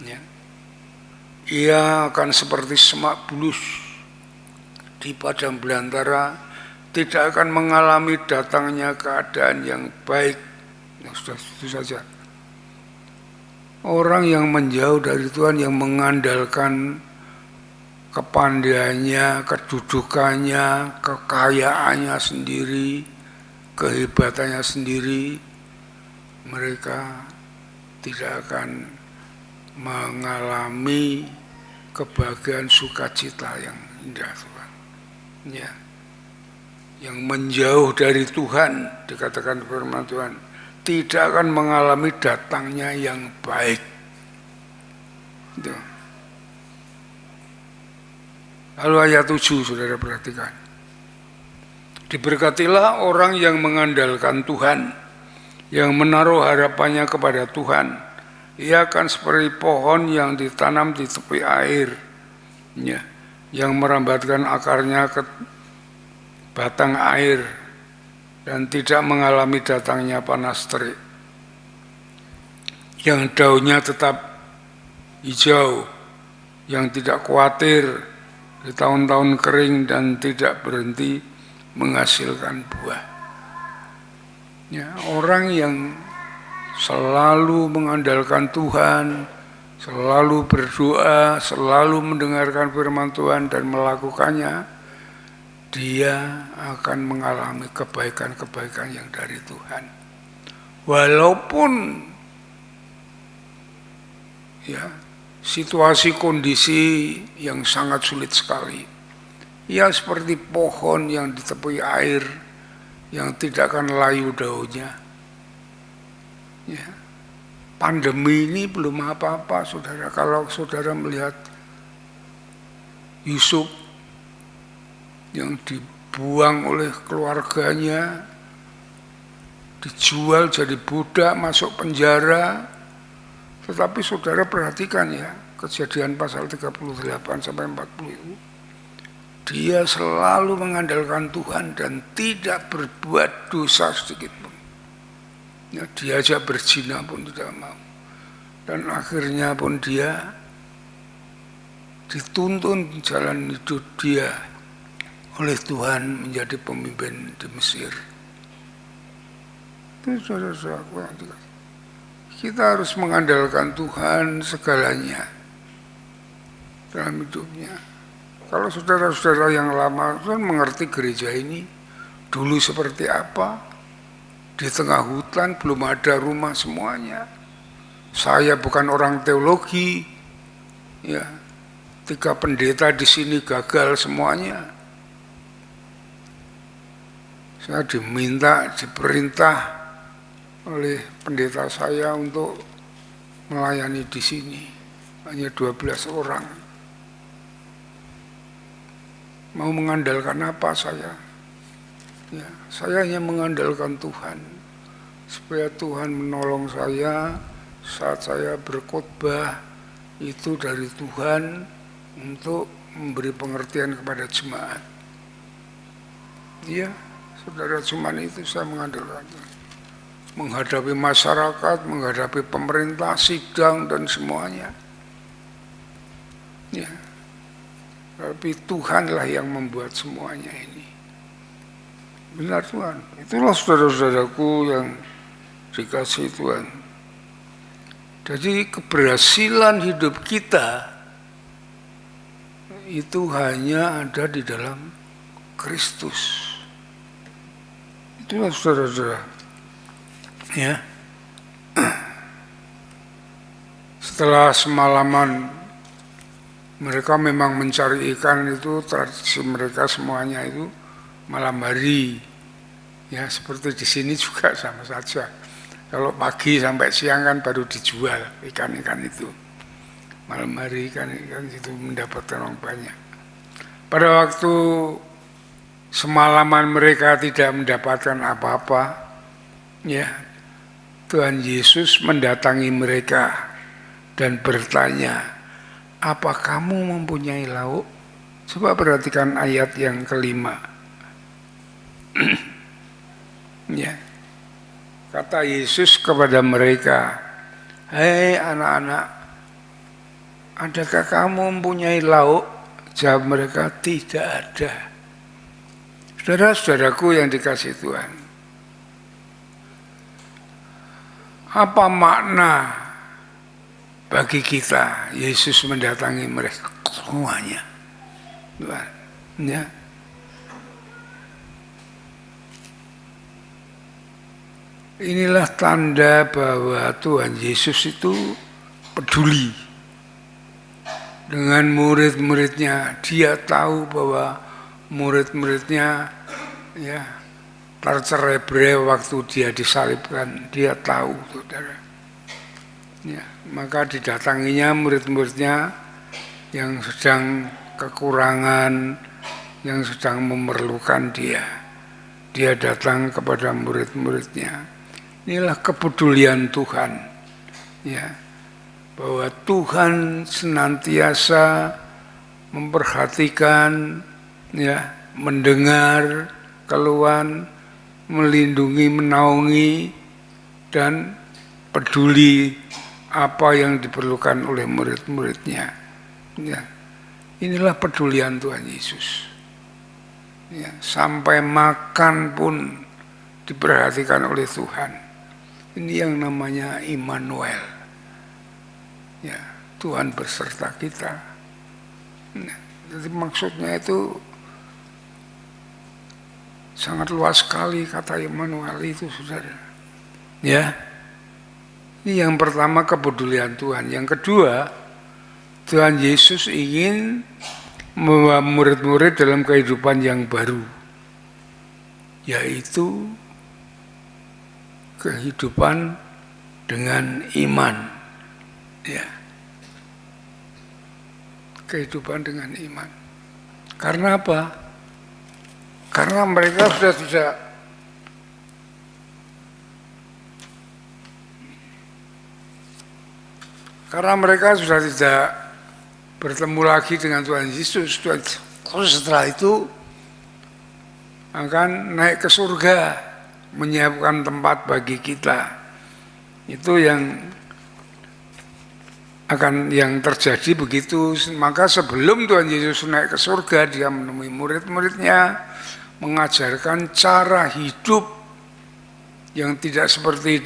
Ya. Ia akan seperti semak bulus di padang belantara tidak akan mengalami datangnya keadaan yang baik. Nah, sudah itu saja. Orang yang menjauh dari Tuhan, yang mengandalkan kepandaiannya, kedudukannya, kekayaannya sendiri, kehebatannya sendiri, mereka tidak akan mengalami kebahagiaan sukacita yang indah, Tuhan. Ya. Yang menjauh dari Tuhan, dikatakan firman Tuhan, tidak akan mengalami datangnya yang baik. Itu. Lalu ayat 7, saudara perhatikan. Diberkatilah orang yang mengandalkan Tuhan, yang menaruh harapannya kepada Tuhan. Ia akan seperti pohon yang ditanam di tepi air, ya, yang merambatkan akarnya ke batang air dan tidak mengalami datangnya panas terik, yang daunnya tetap hijau, yang tidak khawatir di tahun-tahun kering dan tidak berhenti menghasilkan buah. Ya, orang yang selalu mengandalkan Tuhan, selalu berdoa, selalu mendengarkan firman Tuhan dan melakukannya, dia akan mengalami kebaikan-kebaikan yang dari Tuhan. Walaupun ya situasi kondisi yang sangat sulit sekali. Ya seperti pohon yang di tepi air yang tidak akan layu daunnya. Ya. Pandemi ini belum apa-apa, saudara. Kalau saudara melihat Yusuf yang dibuang oleh keluarganya, dijual jadi budak, masuk penjara. Tetapi saudara perhatikan ya, Kejadian pasal 38 sampai 40 itu, dia selalu mengandalkan Tuhan dan tidak berbuat dosa sedikit pun. Ya, diajak berzina pun tidak mau. Dan akhirnya pun dia dituntun jalan hidup dia oleh Tuhan menjadi pemimpin di Mesir. Itu saudara-saudaraku, kita harus mengandalkan Tuhan segalanya dalam hidupnya. Kalau saudara-saudara yang lama kan mengerti gereja ini dulu seperti apa, di tengah hutan belum ada rumah semuanya. Saya bukan orang teologi, ya 3 pendeta di sini gagal semuanya. Saya diperintah oleh pendeta saya untuk melayani di sini, hanya 12 orang. Mau mengandalkan apa saya? Ya, saya hanya mengandalkan Tuhan, supaya Tuhan menolong saya saat saya berkhotbah itu dari Tuhan untuk memberi pengertian kepada jemaat. Iya, saudara, cuman itu saya mengandalkan. Menghadapi masyarakat, menghadapi pemerintah, sidang dan semuanya. Ya. Tapi Tuhanlah yang membuat semuanya ini. Benar Tuhan. Itulah saudara-saudaraku yang dikasihi Tuhan. Jadi keberhasilan hidup kita itu hanya ada di dalam Kristus. Itulah saudara-saudara. Ya. Setelah semalaman mereka memang mencari ikan, itu tradisi mereka semuanya itu malam hari. Ya, seperti di sini juga sama saja. Kalau pagi sampai siang kan baru dijual ikan-ikan itu. Malam hari ikan-ikan itu mendapatkan uang banyak. Pada waktu semalaman mereka tidak mendapatkan apa-apa, ya, Tuhan Yesus mendatangi mereka dan bertanya, apa kamu mempunyai lauk? Coba perhatikan ayat yang kelima. Ya. Kata Yesus kepada mereka, hei anak-anak, adakah kamu mempunyai lauk? Jawab mereka, tidak ada. Saudara-saudaraku yang dikasihi Tuhan, apa makna bagi kita Yesus mendatangi mereka semuanya? Tuhan, ya. Inilah tanda bahwa Tuhan Yesus itu peduli dengan murid-muridnya. Dia tahu bahwa murid-muridnya ya tercerai-berai waktu dia disalibkan. Dia tahu, saudara. Ya, maka didatanginya murid-muridnya yang sedang kekurangan, yang sedang memerlukan dia. Dia datang kepada murid-muridnya. Inilah kepedulian Tuhan, ya, bahwa Tuhan senantiasa memperhatikan, ya, mendengar keluhan, melindungi, menaungi, dan peduli apa yang diperlukan oleh murid-muridnya. Ya, inilah pedulian Tuhan Yesus. Ya, sampai makan pun diperhatikan oleh Tuhan. Ini yang namanya Immanuel. Ya, Tuhan berserta kita. Nah, jadi maksudnya itu sangat luas sekali kata Immanuel itu, saudara. Ya, ini yang pertama kepedulian Tuhan. Yang kedua, Tuhan Yesus ingin membawa murid-murid dalam kehidupan yang baru, yaitu kehidupan dengan iman, ya, kehidupan dengan iman. Karena apa? Karena mereka sudah tidak bertemu lagi dengan Tuhan Yesus. Setelah itu akan naik ke surga, menyiapkan tempat bagi kita. Itu yang terjadi begitu. Maka sebelum Tuhan Yesus naik ke surga, dia menemui murid-muridnya, mengajarkan cara hidup yang tidak seperti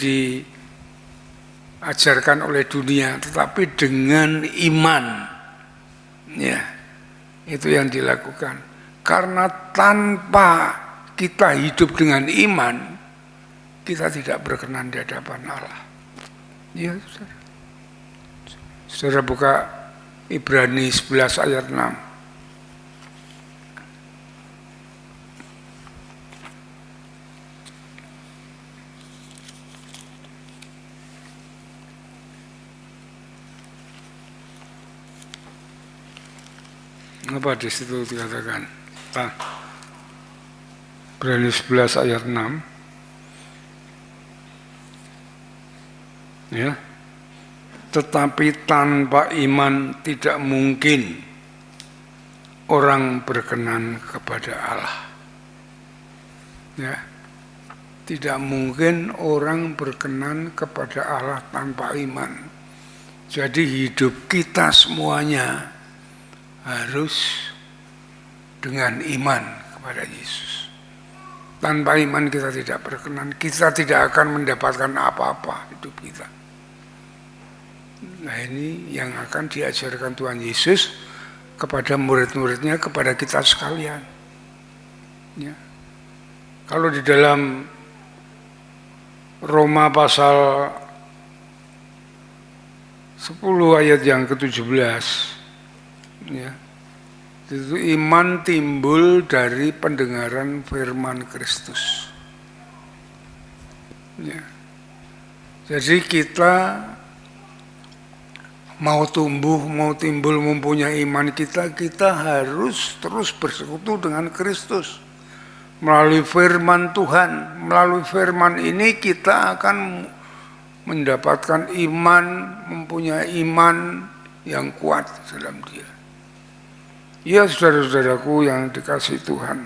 diajarkan oleh dunia, tetapi dengan iman. Ya, itu yang dilakukan. Karena tanpa kita hidup dengan iman, kita tidak berkenan di hadapan Allah. Ya, saudara. Saudara buka Ibrani 11 ayat 6. Apa di situ dikatakan? Ibrani 11 ayat 6. Ya, tetapi tanpa iman tidak mungkin orang berkenan kepada Allah. Ya, tidak mungkin orang berkenan kepada Allah tanpa iman. Jadi hidup kita semuanya harus dengan iman kepada Yesus. Tanpa iman kita tidak berkenan, kita tidak akan mendapatkan apa-apa hidup kita. Nah, ini yang akan diajarkan Tuhan Yesus kepada murid-muridnya, kepada kita sekalian. Ya. Kalau di dalam Roma pasal 10 ayat yang ke-17, ya, itu iman timbul dari pendengaran firman Kristus. Ya. Jadi kita mau tumbuh, mau timbul, mempunyai iman kita harus terus bersekutu dengan Kristus melalui firman Tuhan. Melalui firman ini kita akan mendapatkan iman, mempunyai iman yang kuat dalam Dia. Ya, saudara-saudaraku yang dikasihi Tuhan,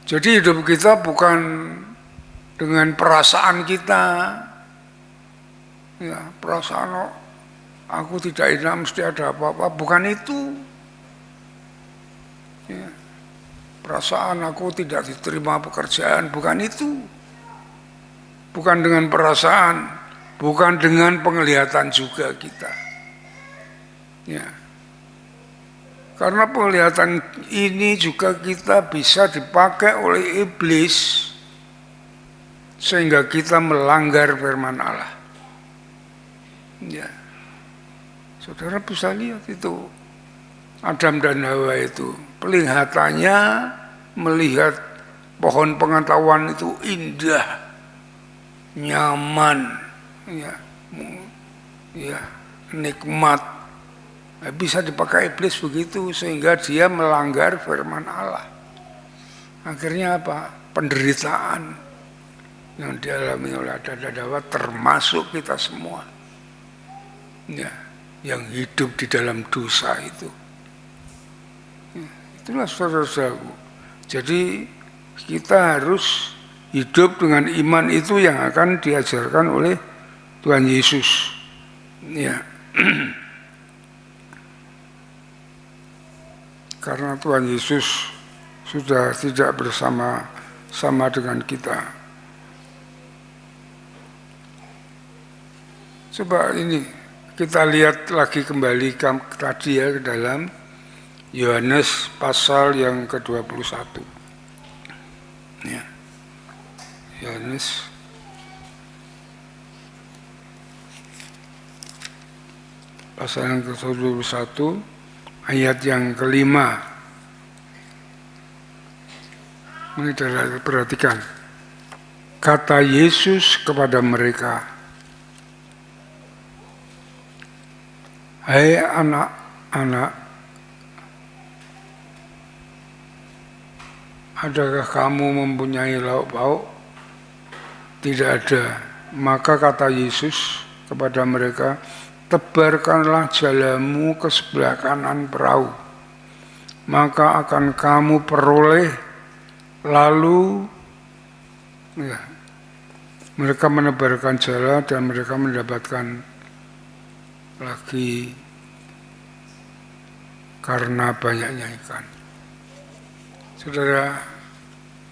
jadi hidup kita bukan dengan perasaan kita, ya, perasaan aku tidak enak mesti ada apa-apa, bukan itu. Ya. Perasaan aku tidak diterima pekerjaan, bukan itu. Bukan dengan perasaan, bukan dengan penglihatan juga kita. Ya. Karena penglihatan ini juga kita bisa dipakai oleh iblis sehingga kita melanggar firman Allah. Ya. Saudara bisa lihat itu Adam dan Hawa itu penglihatannya melihat pohon pengetahuan itu indah, nyaman, ya, nikmat. Bisa dipakai iblis begitu sehingga dia melanggar firman Allah. Akhirnya apa? Penderitaan yang dialami oleh Adam dan Hawa termasuk kita semua. Ya, yang hidup di dalam dosa itu. Ya, itulah saudara-saudaraku. Jadi kita harus hidup dengan iman itu yang akan diajarkan oleh Tuhan Yesus. Ya. Karena Tuhan Yesus sudah tidak bersama-sama dengan kita. Coba ini kita lihat lagi kembali tadi ya ke dalam Yohanes pasal yang ke-21. Ya. Yohanes pasal yang ke-21 ayat yang ke-5. Ini perhatikan. Kata Yesus kepada mereka, "Hai anak-anak, adakah kamu mempunyai lauk pauk?" Tidak ada. Maka kata Yesus kepada mereka, "Tebarkanlah jalamu ke sebelah kanan perahu, maka akan kamu peroleh." Lalu ya, mereka menebarkan jala dan mereka mendapatkan lagi karena banyaknya ikan. Saudara,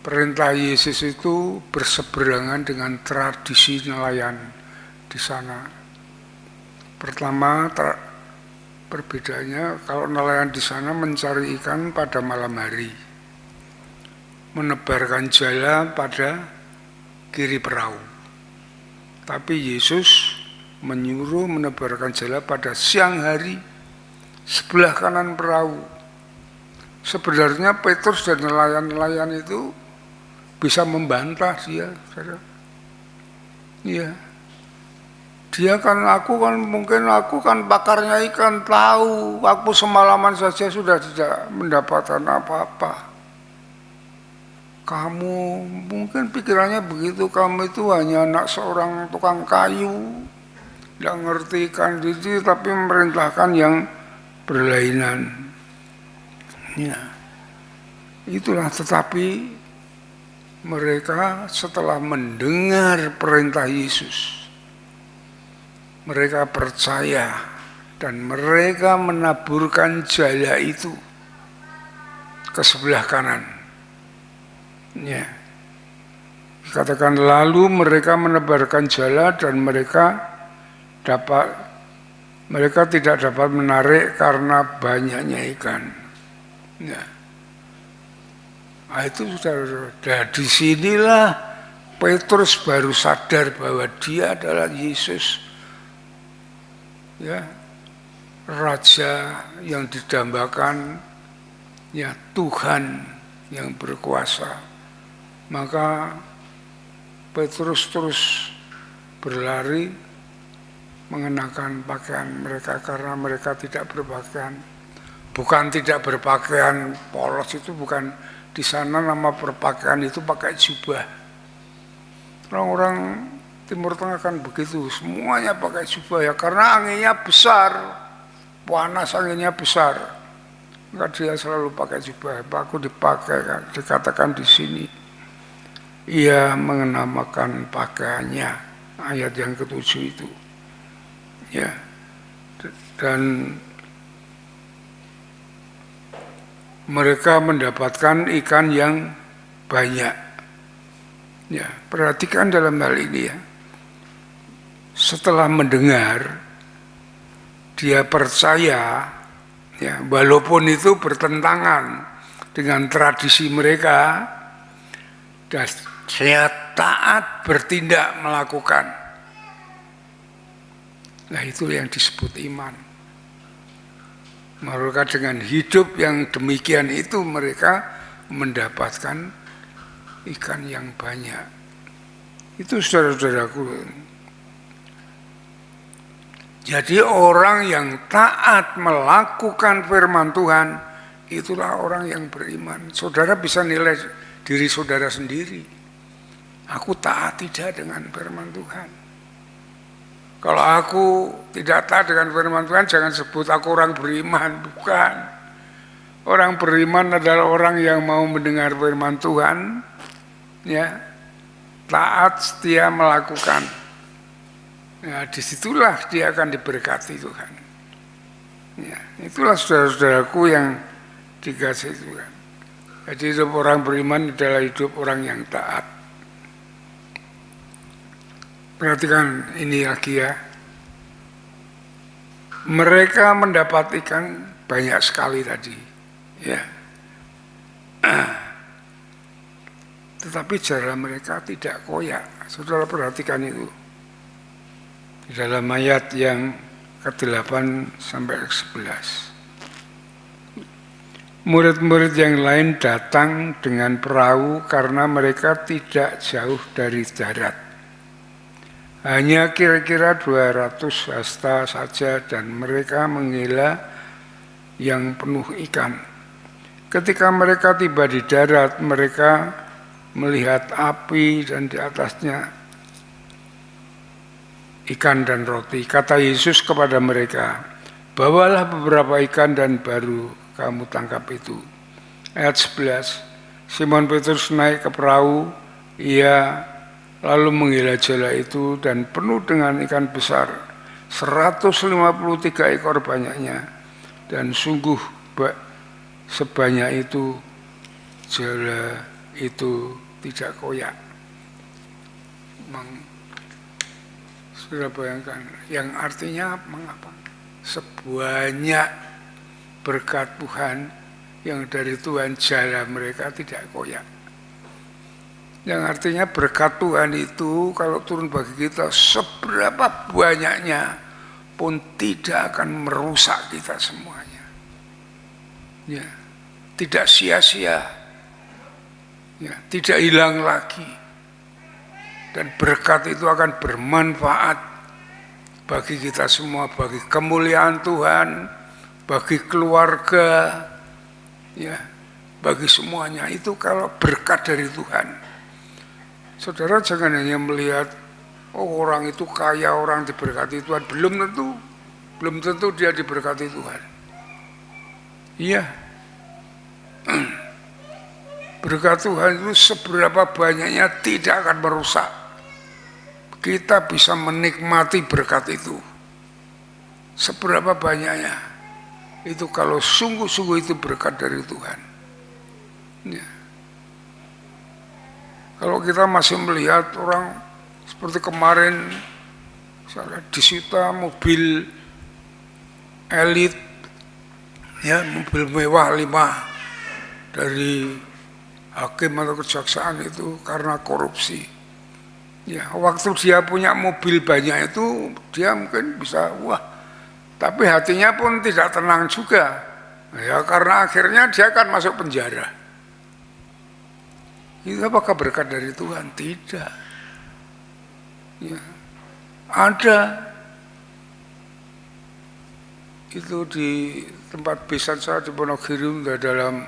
perintah Yesus itu berseberangan dengan tradisi nelayan di sana. Pertama, perbedaannya kalau nelayan di sana mencari ikan pada malam hari, menebarkan jala pada kiri perahu. Tapi Yesus menyuruh menebarkan jala pada siang hari sebelah kanan perahu. Sebenarnya Petrus dan nelayan-nelayan itu bisa membantah dia, saudara. Iya. Dia kan mungkin aku kan pakarnya ikan, tahu aku semalaman saja sudah tidak mendapatkan apa-apa. Kamu mungkin pikirannya begitu, kamu itu hanya anak seorang tukang kayu, tidak ngerti ikan itu, tapi memerintahkan yang berlainan. Ya. Itulah, tetapi mereka setelah mendengar perintah Yesus, mereka percaya dan mereka menaburkan jala itu ke sebelah kanan. Ya. Dikatakan lalu mereka menebarkan jala dan mereka tidak dapat menarik karena banyaknya ikan. Ya. Nah, itu sudah disinilah Petrus baru sadar bahwa dia adalah Yesus, ya, Raja yang didambakan, ya, Tuhan yang berkuasa. Maka Petrus terus berlari mengenakan pakaian mereka karena mereka tidak berpakaian. Bukan tidak berpakaian polos, itu bukan. Di sana nama berpakaian itu pakai jubah. Orang-orang Timur Tengah kan begitu, semuanya pakai jubah ya, karena anginnya besar, panas, anginnya besar. Maka dia selalu pakai jubah. Aku dipakai, kan, dikatakan di sini. Ia mengenakan pakaiannya, ayat yang ke-7 itu. Ya, dan mereka mendapatkan ikan yang banyak. Ya, perhatikan dalam hal ini ya. Setelah mendengar, dia percaya, ya, walaupun itu bertentangan dengan tradisi mereka, dan dia taat bertindak melakukan. Nah, itu yang disebut iman. Mereka dengan hidup yang demikian itu mereka mendapatkan ikan yang banyak. Itu saudara-saudaraku. Jadi orang yang taat melakukan firman Tuhan, itulah orang yang beriman. Saudara bisa nilai diri saudara sendiri. Aku taat tidak dengan firman Tuhan. Kalau aku tidak taat dengan firman Tuhan, jangan sebut aku orang beriman. Bukan. Orang beriman adalah orang yang mau mendengar firman Tuhan, ya, taat, setia melakukan. Ya, disitulah dia akan diberkati Tuhan. Ya, itulah saudara-saudaraku yang dikasih Tuhan. Jadi hidup orang beriman adalah hidup orang yang taat. Perhatikan ini lagi ya. Mereka mendapat ikan banyak sekali tadi. Ya. Tetapi cara mereka tidak koyak. Saudara perhatikan itu. Di dalam ayat yang ke-8 sampai ke-11. Murid-murid yang lain datang dengan perahu karena mereka tidak jauh dari darat. Hanya kira-kira 200 hasta saja dan mereka mengira yang penuh ikan. Ketika mereka tiba di darat, mereka melihat api dan di atasnya ikan dan roti. Kata Yesus kepada mereka, bawalah beberapa ikan dan baru kamu tangkap itu. Ayat 11, Simon Petrus naik ke perahu, ia lalu menggila jala itu dan penuh dengan ikan besar, 153 ekor banyaknya, dan sungguh sebanyak itu jala itu tidak koyak. Sudah bayangkan, yang artinya mengapa? Sebanyak berkat Tuhan yang dari Tuhan, jala mereka tidak koyak. Yang artinya berkat Tuhan itu kalau turun bagi kita seberapa banyaknya pun tidak akan merusak kita semuanya. Ya, tidak sia-sia. Ya, tidak hilang lagi. Dan berkat itu akan bermanfaat bagi kita semua, bagi kemuliaan Tuhan, bagi keluarga, ya, bagi semuanya. Itu kalau berkat dari Tuhan. Saudara jangan hanya melihat, oh orang itu kaya, orang diberkati Tuhan. Belum tentu dia diberkati Tuhan. Iya. Berkat Tuhan itu seberapa banyaknya tidak akan merusak. Kita bisa menikmati berkat itu. Seberapa banyaknya. Itu kalau sungguh-sungguh itu berkat dari Tuhan. Ya. Kalau kita masih melihat orang seperti kemarin, misalnya disita mobil elit, ya, mobil mewah 5 dari hakim atau kejaksaan itu karena korupsi. Ya, waktu dia punya mobil banyak itu dia mungkin bisa wah, tapi hatinya pun tidak tenang juga. Ya, karena akhirnya dia akan masuk penjara. Itu apakah berkat dari Tuhan? Tidak. Ya. Ada itu di tempat besan saya di Wonogiri, dalam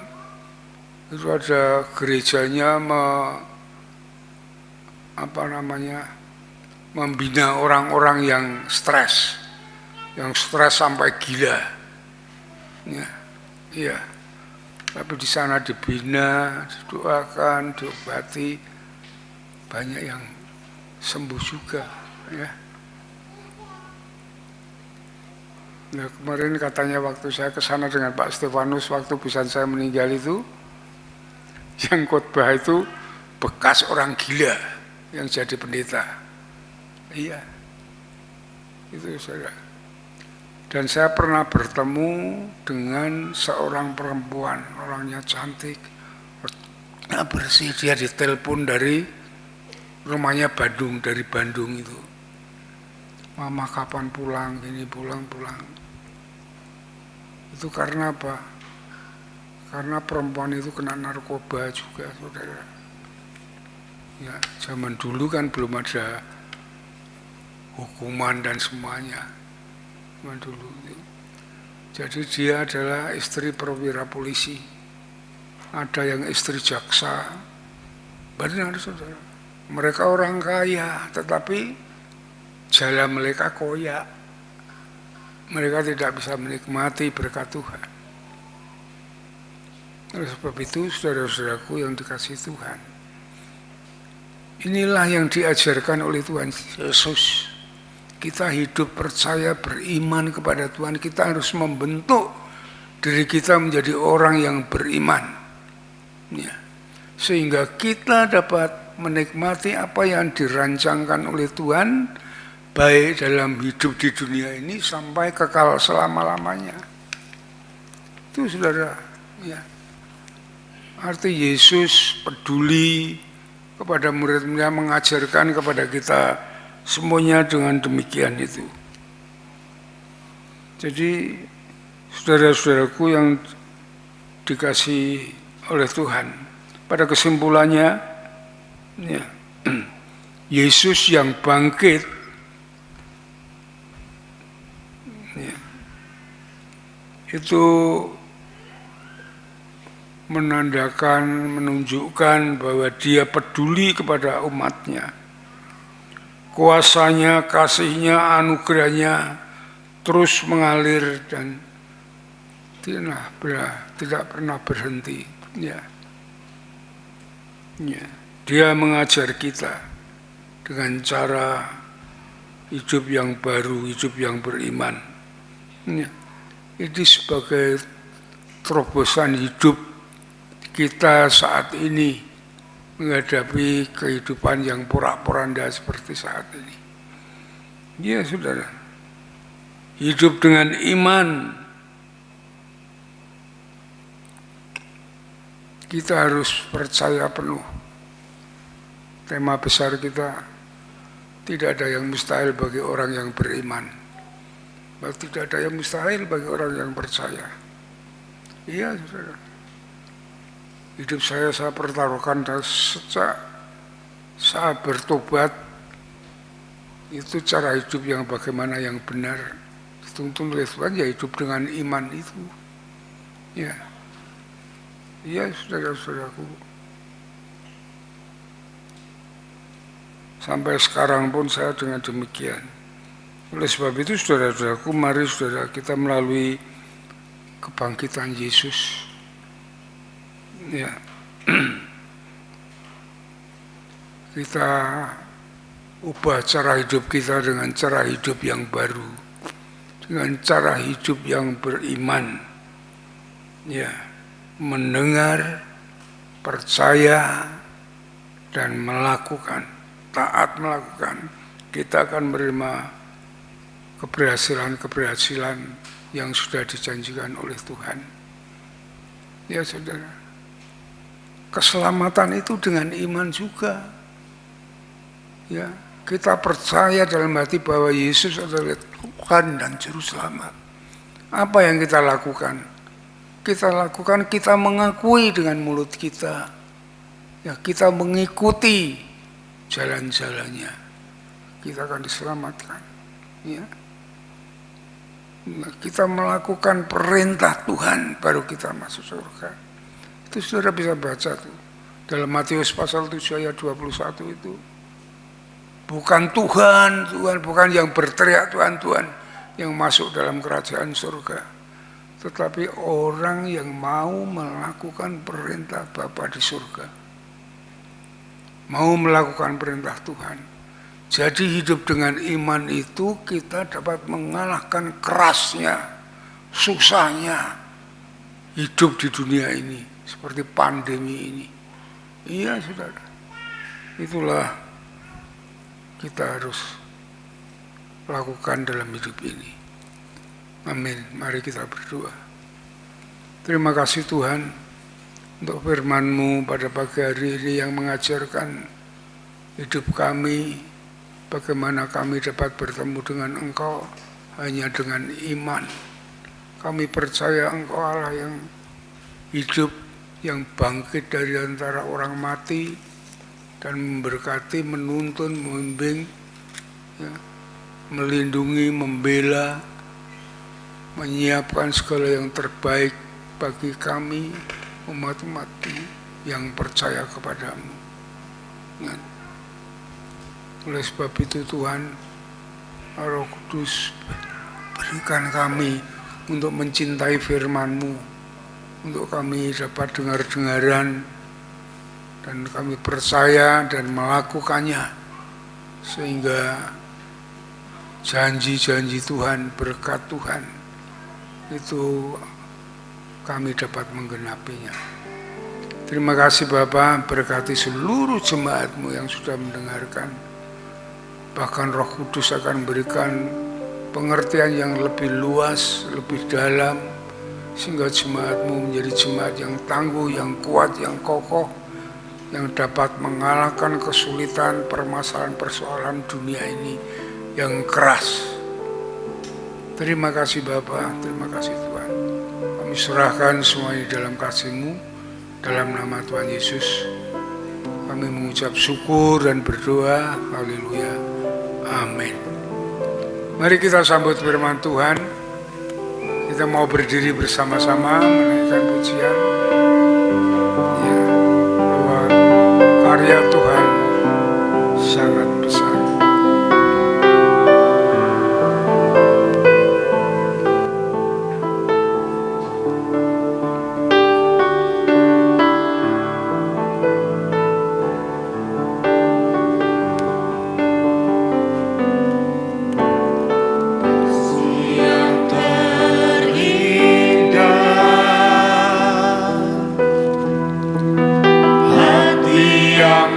itu ada gerejanya membina orang-orang yang stres sampai gila. Ya, iya. Tapi di sana dibina, didoakan, diobati, banyak yang sembuh juga. Ya. Nah, kemarin katanya waktu saya ke sana dengan Pak Stefanus waktu besan saya meninggal itu, yang khotbah itu bekas orang gila yang jadi pendeta. Iya, itu saudara. Dan saya pernah bertemu dengan seorang perempuan, orangnya cantik, bersih, dia ditelepon dari rumahnya Bandung, dari Bandung itu. Mama kapan pulang, gini pulang. Itu karena apa? Karena perempuan itu kena narkoba juga, saudara. Ya, zaman dulu kan belum ada hukuman dan semuanya. Zaman dulu. Jadi dia adalah istri perwira polisi. Ada yang istri jaksa. Benar, saudara. Mereka orang kaya, tetapi jalan mereka koyak. Mereka tidak bisa menikmati berkat Tuhan. Oleh sebab itu, saudara-saudaraku yang dikasihi Tuhan, inilah yang diajarkan oleh Tuhan Yesus. Kita hidup percaya, beriman kepada Tuhan. Kita harus membentuk diri kita menjadi orang yang beriman. Ya. Sehingga kita dapat menikmati apa yang dirancangkan oleh Tuhan, baik dalam hidup di dunia ini sampai kekal selama-lamanya. Itu saudara, ya. Arti Yesus peduli kepada murid-muridnya, mengajarkan kepada kita semuanya dengan demikian itu. Jadi saudara-saudaraku yang dikasihi oleh Tuhan, pada kesimpulannya, ya, Yesus yang bangkit itu menandakan, menunjukkan bahwa dia peduli kepada umatnya. Kuasanya, kasihnya, anugerahnya terus mengalir dan tidak pernah berhenti. Ya. Ya. Dia mengajar kita dengan cara hidup yang baru, hidup yang beriman. Ya. Ini sebagai terobosan hidup kita saat ini menghadapi kehidupan yang porak-poranda seperti saat ini. Ya saudara, hidup dengan iman. Kita harus percaya penuh. Tema besar kita, tidak ada yang mustahil bagi orang yang beriman. Tidak ada yang mustahil bagi orang yang percaya. Iya, saudara. Hidup saya pertaruhkan sejak saat bertobat. Itu cara hidup yang bagaimana yang benar. Dituntun oleh Tuhan, ya hidup dengan iman itu. Ya. Iya, saudara-saudaraku. Sampai sekarang pun saya dengan demikian. Oleh sebab itu, saudara-saudaraku, mari saudara kita melalui kebangkitan Yesus, ya, kita ubah cara hidup kita dengan cara hidup yang baru, dengan cara hidup yang beriman, ya, mendengar, percaya, dan melakukan, taat melakukan, kita akan menerima keberhasilan yang sudah dijanjikan oleh Tuhan. Ya saudara, keselamatan itu dengan iman juga. Ya, kita percaya dalam hati bahwa Yesus adalah Tuhan dan Juru Selamat. Apa yang kita lakukan? Kita mengakui dengan mulut kita. Ya, kita mengikuti jalan-jalannya. Kita akan diselamatkan. Ya. Kita melakukan perintah Tuhan baru kita masuk surga. Itu saudara bisa baca tuh dalam Matius pasal 7 ayat 21 itu. Bukan Tuhan, bukan yang berteriak Tuhan yang masuk dalam kerajaan surga, tetapi orang yang mau melakukan perintah Bapa di surga, mau melakukan perintah Tuhan. Jadi hidup dengan iman itu kita dapat mengalahkan kerasnya, susahnya hidup di dunia ini, seperti pandemi ini. Iya saudara, itulah kita harus lakukan dalam hidup ini. Amin. Mari kita berdoa. Terima kasih Tuhan untuk firman-Mu pada pagi hari ini yang mengajarkan hidup kami, bagaimana kami dapat bertemu dengan Engkau hanya dengan iman. Kami percaya Engkau Allah yang hidup, yang bangkit dari antara orang mati dan memberkati, menuntun, membimbing, ya, melindungi, membela, menyiapkan segala yang terbaik bagi kami umat-umat-Mu yang percaya kepadamu. Ya. Oleh sebab itu Tuhan, Roh Kudus, berikan kami untuk mencintai firman-Mu, untuk kami dapat dengar-dengaran dan kami percaya dan melakukannya, sehingga janji-janji Tuhan, berkat Tuhan itu kami dapat menggenapinya. Terima kasih Bapa, berkati seluruh jemaat-Mu yang sudah mendengarkan. Bahkan Roh Kudus akan berikan pengertian yang lebih luas, lebih dalam, sehingga jemaat-Mu menjadi jemaat yang tangguh, yang kuat, yang kokoh, yang dapat mengalahkan kesulitan, permasalahan, persoalan dunia ini yang keras. Terima kasih Bapa, terima kasih Tuhan. Kami serahkan semuanya dalam kasih-Mu, dalam nama Tuhan Yesus. Kami mengucap syukur dan berdoa. Haleluya. Amin. Mari kita sambut firman Tuhan. Kita mau berdiri bersama-sama menaikkan pujian. Ya, bahwa karya Tuhan sangat besar. Yang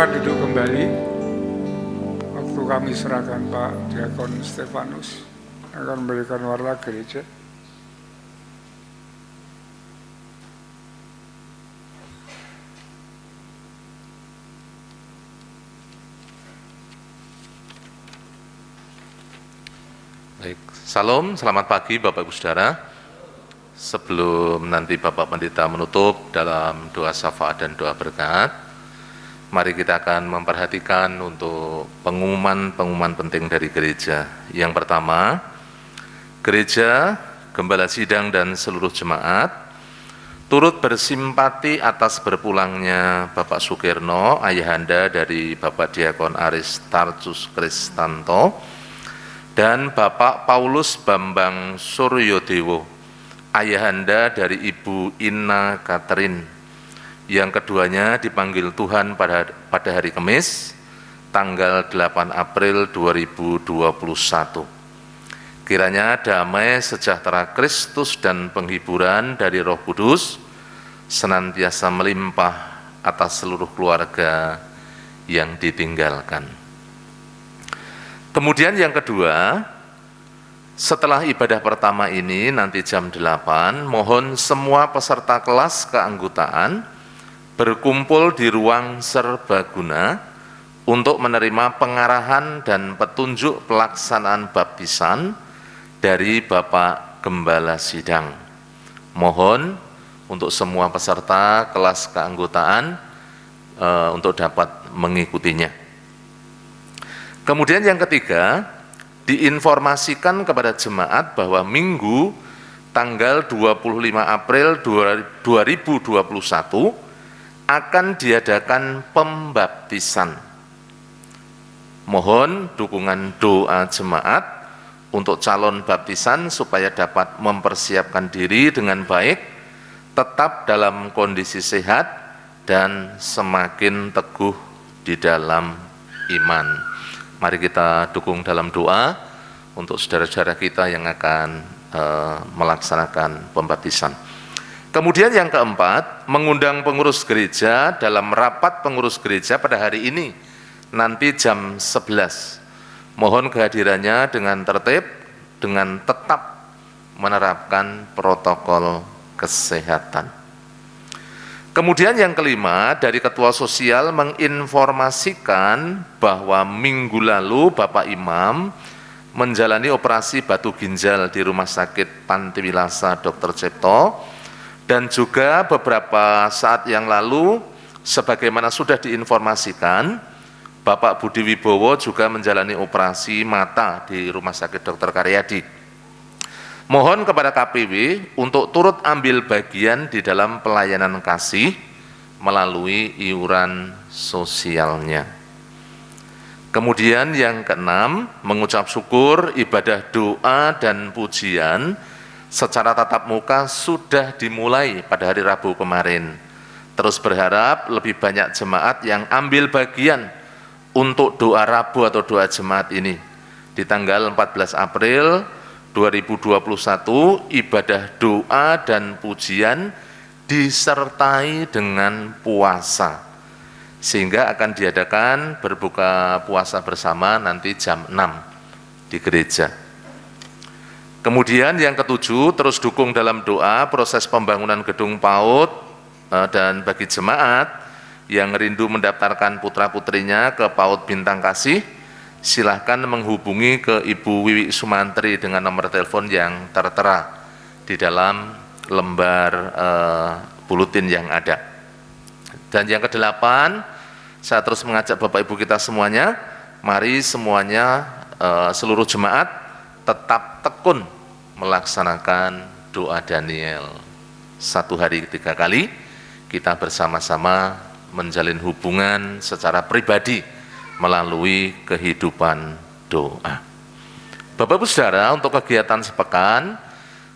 Silakan duduk kembali. Waktu kami serahkan Pak Diakon Stefanus akan memberikan warta gereja. Baik, salam, selamat pagi Bapak Ibu Saudara. Sebelum nanti Bapak Pendeta menutup dalam doa syafaat dan doa berkat, mari kita akan memperhatikan untuk pengumuman-pengumuman penting dari gereja. Yang pertama, gereja, gembala sidang dan seluruh jemaat turut bersimpati atas berpulangnya Bapak Sukirno, ayahanda dari Bapak Diakon Aristarchus Kristanto, dan Bapak Paulus Bambang Suryodewo, ayahanda dari Ibu Inna Catherine, yang keduanya dipanggil Tuhan pada hari Kamis, tanggal 8 April 2021. Kiranya damai sejahtera Kristus dan penghiburan dari Roh Kudus senantiasa melimpah atas seluruh keluarga yang ditinggalkan. Kemudian yang kedua, setelah ibadah pertama ini nanti jam 8, mohon semua peserta kelas keanggotaan berkumpul di ruang serbaguna untuk menerima pengarahan dan petunjuk pelaksanaan baptisan dari Bapak Gembala Sidang. Mohon untuk semua peserta kelas keanggotaan untuk dapat mengikutinya. Kemudian yang ketiga, diinformasikan kepada jemaat bahwa Minggu tanggal 25 April 2021 akan diadakan pembaptisan. Mohon dukungan doa jemaat untuk calon baptisan supaya dapat mempersiapkan diri dengan baik, tetap dalam kondisi sehat dan semakin teguh di dalam iman. Mari kita dukung dalam doa untuk saudara-saudara kita yang akan melaksanakan pembaptisan. Kemudian yang keempat, mengundang pengurus gereja dalam rapat pengurus gereja pada hari ini, nanti jam 11. Mohon kehadirannya dengan tertib, dengan tetap menerapkan protokol kesehatan. Kemudian yang kelima, dari Ketua Sosial menginformasikan bahwa minggu lalu Bapak Imam menjalani operasi batu ginjal di Rumah Sakit Pantiwilasa Dr. Cipto, dan juga beberapa saat yang lalu, sebagaimana sudah diinformasikan, Bapak Budi Wibowo juga menjalani operasi mata di Rumah Sakit Dr. Karyadi. Mohon kepada KPW untuk turut ambil bagian di dalam pelayanan kasih melalui iuran sosialnya. Kemudian yang keenam, mengucap syukur ibadah doa dan pujian secara tatap muka sudah dimulai pada hari Rabu kemarin. Terus berharap lebih banyak jemaat yang ambil bagian untuk doa Rabu atau doa jemaat ini. Di tanggal 14 April 2021, ibadah doa dan pujian disertai dengan puasa, sehingga akan diadakan berbuka puasa bersama nanti jam 6 di gereja. Kemudian yang ketujuh, terus dukung dalam doa proses pembangunan gedung PAUD, dan bagi jemaat yang rindu mendaftarkan putra-putrinya ke PAUD Bintang Kasih, silahkan menghubungi ke Ibu Wiwi Sumantri dengan nomor telepon yang tertera di dalam lembar buletin yang ada. Dan yang kedelapan, saya terus mengajak Bapak Ibu kita semuanya, mari semuanya seluruh jemaat tetap tekun melaksanakan doa Daniel. 1 hari 3 kali kita bersama-sama menjalin hubungan secara pribadi melalui kehidupan doa. Bapak Ibu Saudara, untuk kegiatan sepekan,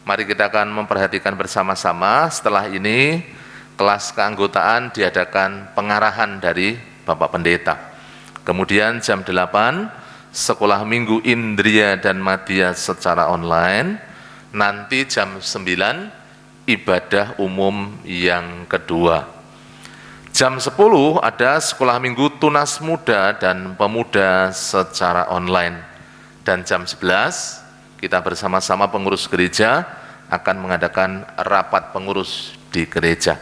mari kita akan memperhatikan bersama-sama. Setelah ini, kelas keanggotaan diadakan pengarahan dari Bapak Pendeta. Kemudian jam 8, sekolah minggu Indria dan Madya secara online. Nanti jam 9, ibadah umum yang kedua. Jam 10 ada sekolah minggu tunas muda dan pemuda secara online. Dan jam 11 kita bersama-sama pengurus gereja akan mengadakan rapat pengurus di gereja.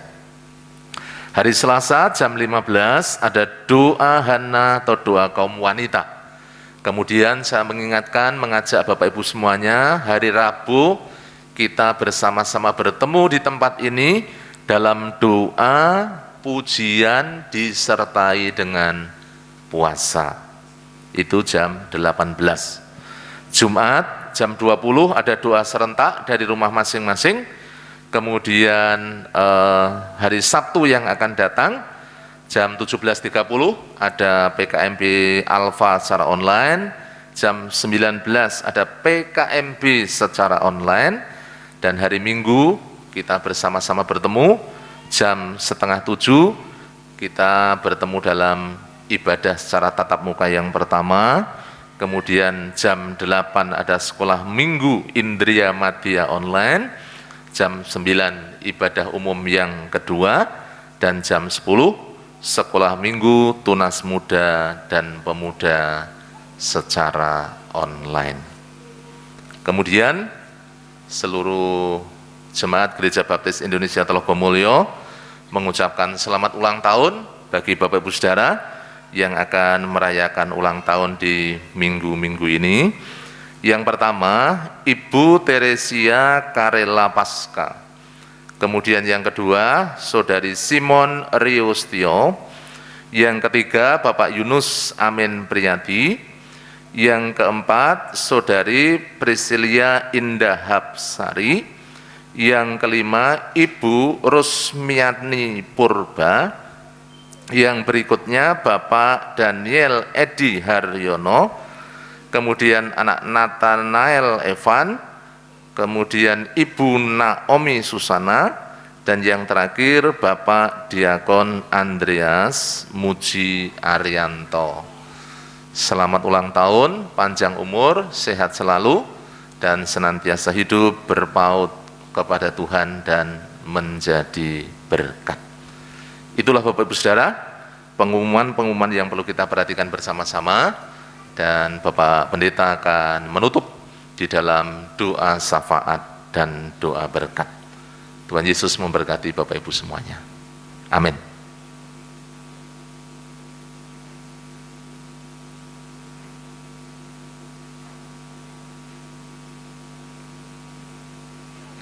Hari Selasa jam 15 ada doa Hana atau doa kaum wanita. Kemudian saya mengajak Bapak Ibu semuanya, hari Rabu kita bersama-sama bertemu di tempat ini dalam doa, pujian disertai dengan puasa. Itu jam 18. Jumat jam 20 ada doa serentak dari rumah masing-masing. Kemudian hari Sabtu yang akan datang jam 17.30 ada PKMB Alfa secara online. Jam 19 ada PKMB secara online. Dan hari Minggu kita bersama-sama bertemu jam 6:30 kita bertemu dalam ibadah secara tatap muka yang pertama. Kemudian jam 8 ada sekolah minggu Indria Madya online. Jam 9 ibadah umum yang kedua. Dan jam 10 sekolah minggu tunas muda dan pemuda secara online. Kemudian seluruh Jemaat Gereja Baptis Indonesia Telogomulyo mengucapkan selamat ulang tahun bagi Bapak Ibu Saudara yang akan merayakan ulang tahun di minggu-minggu ini. Yang pertama, Ibu Teresia Karela Pasca. Kemudian yang kedua, Saudari Simon Riostio. Yang ketiga, Bapak Yunus Amin Priyadi. Yang keempat, Saudari Priscilia Indah Hapsari. Yang kelima, Ibu Rusmiani Purba. Yang berikutnya, Bapak Daniel Edi Haryono. Kemudian anak Nathanael Evan. Kemudian Ibu Naomi Susana. Dan yang terakhir, Bapak Diakon Andreas Muji Arianto. Selamat ulang tahun, panjang umur, sehat selalu, dan senantiasa hidup berpaut kepada Tuhan dan menjadi berkat. Itulah Bapak Ibu Saudara, pengumuman-pengumuman yang perlu kita perhatikan bersama-sama, dan Bapak Pendeta akan menutup di dalam doa syafaat dan doa berkat. Tuhan Yesus memberkati Bapak Ibu semuanya. Amin.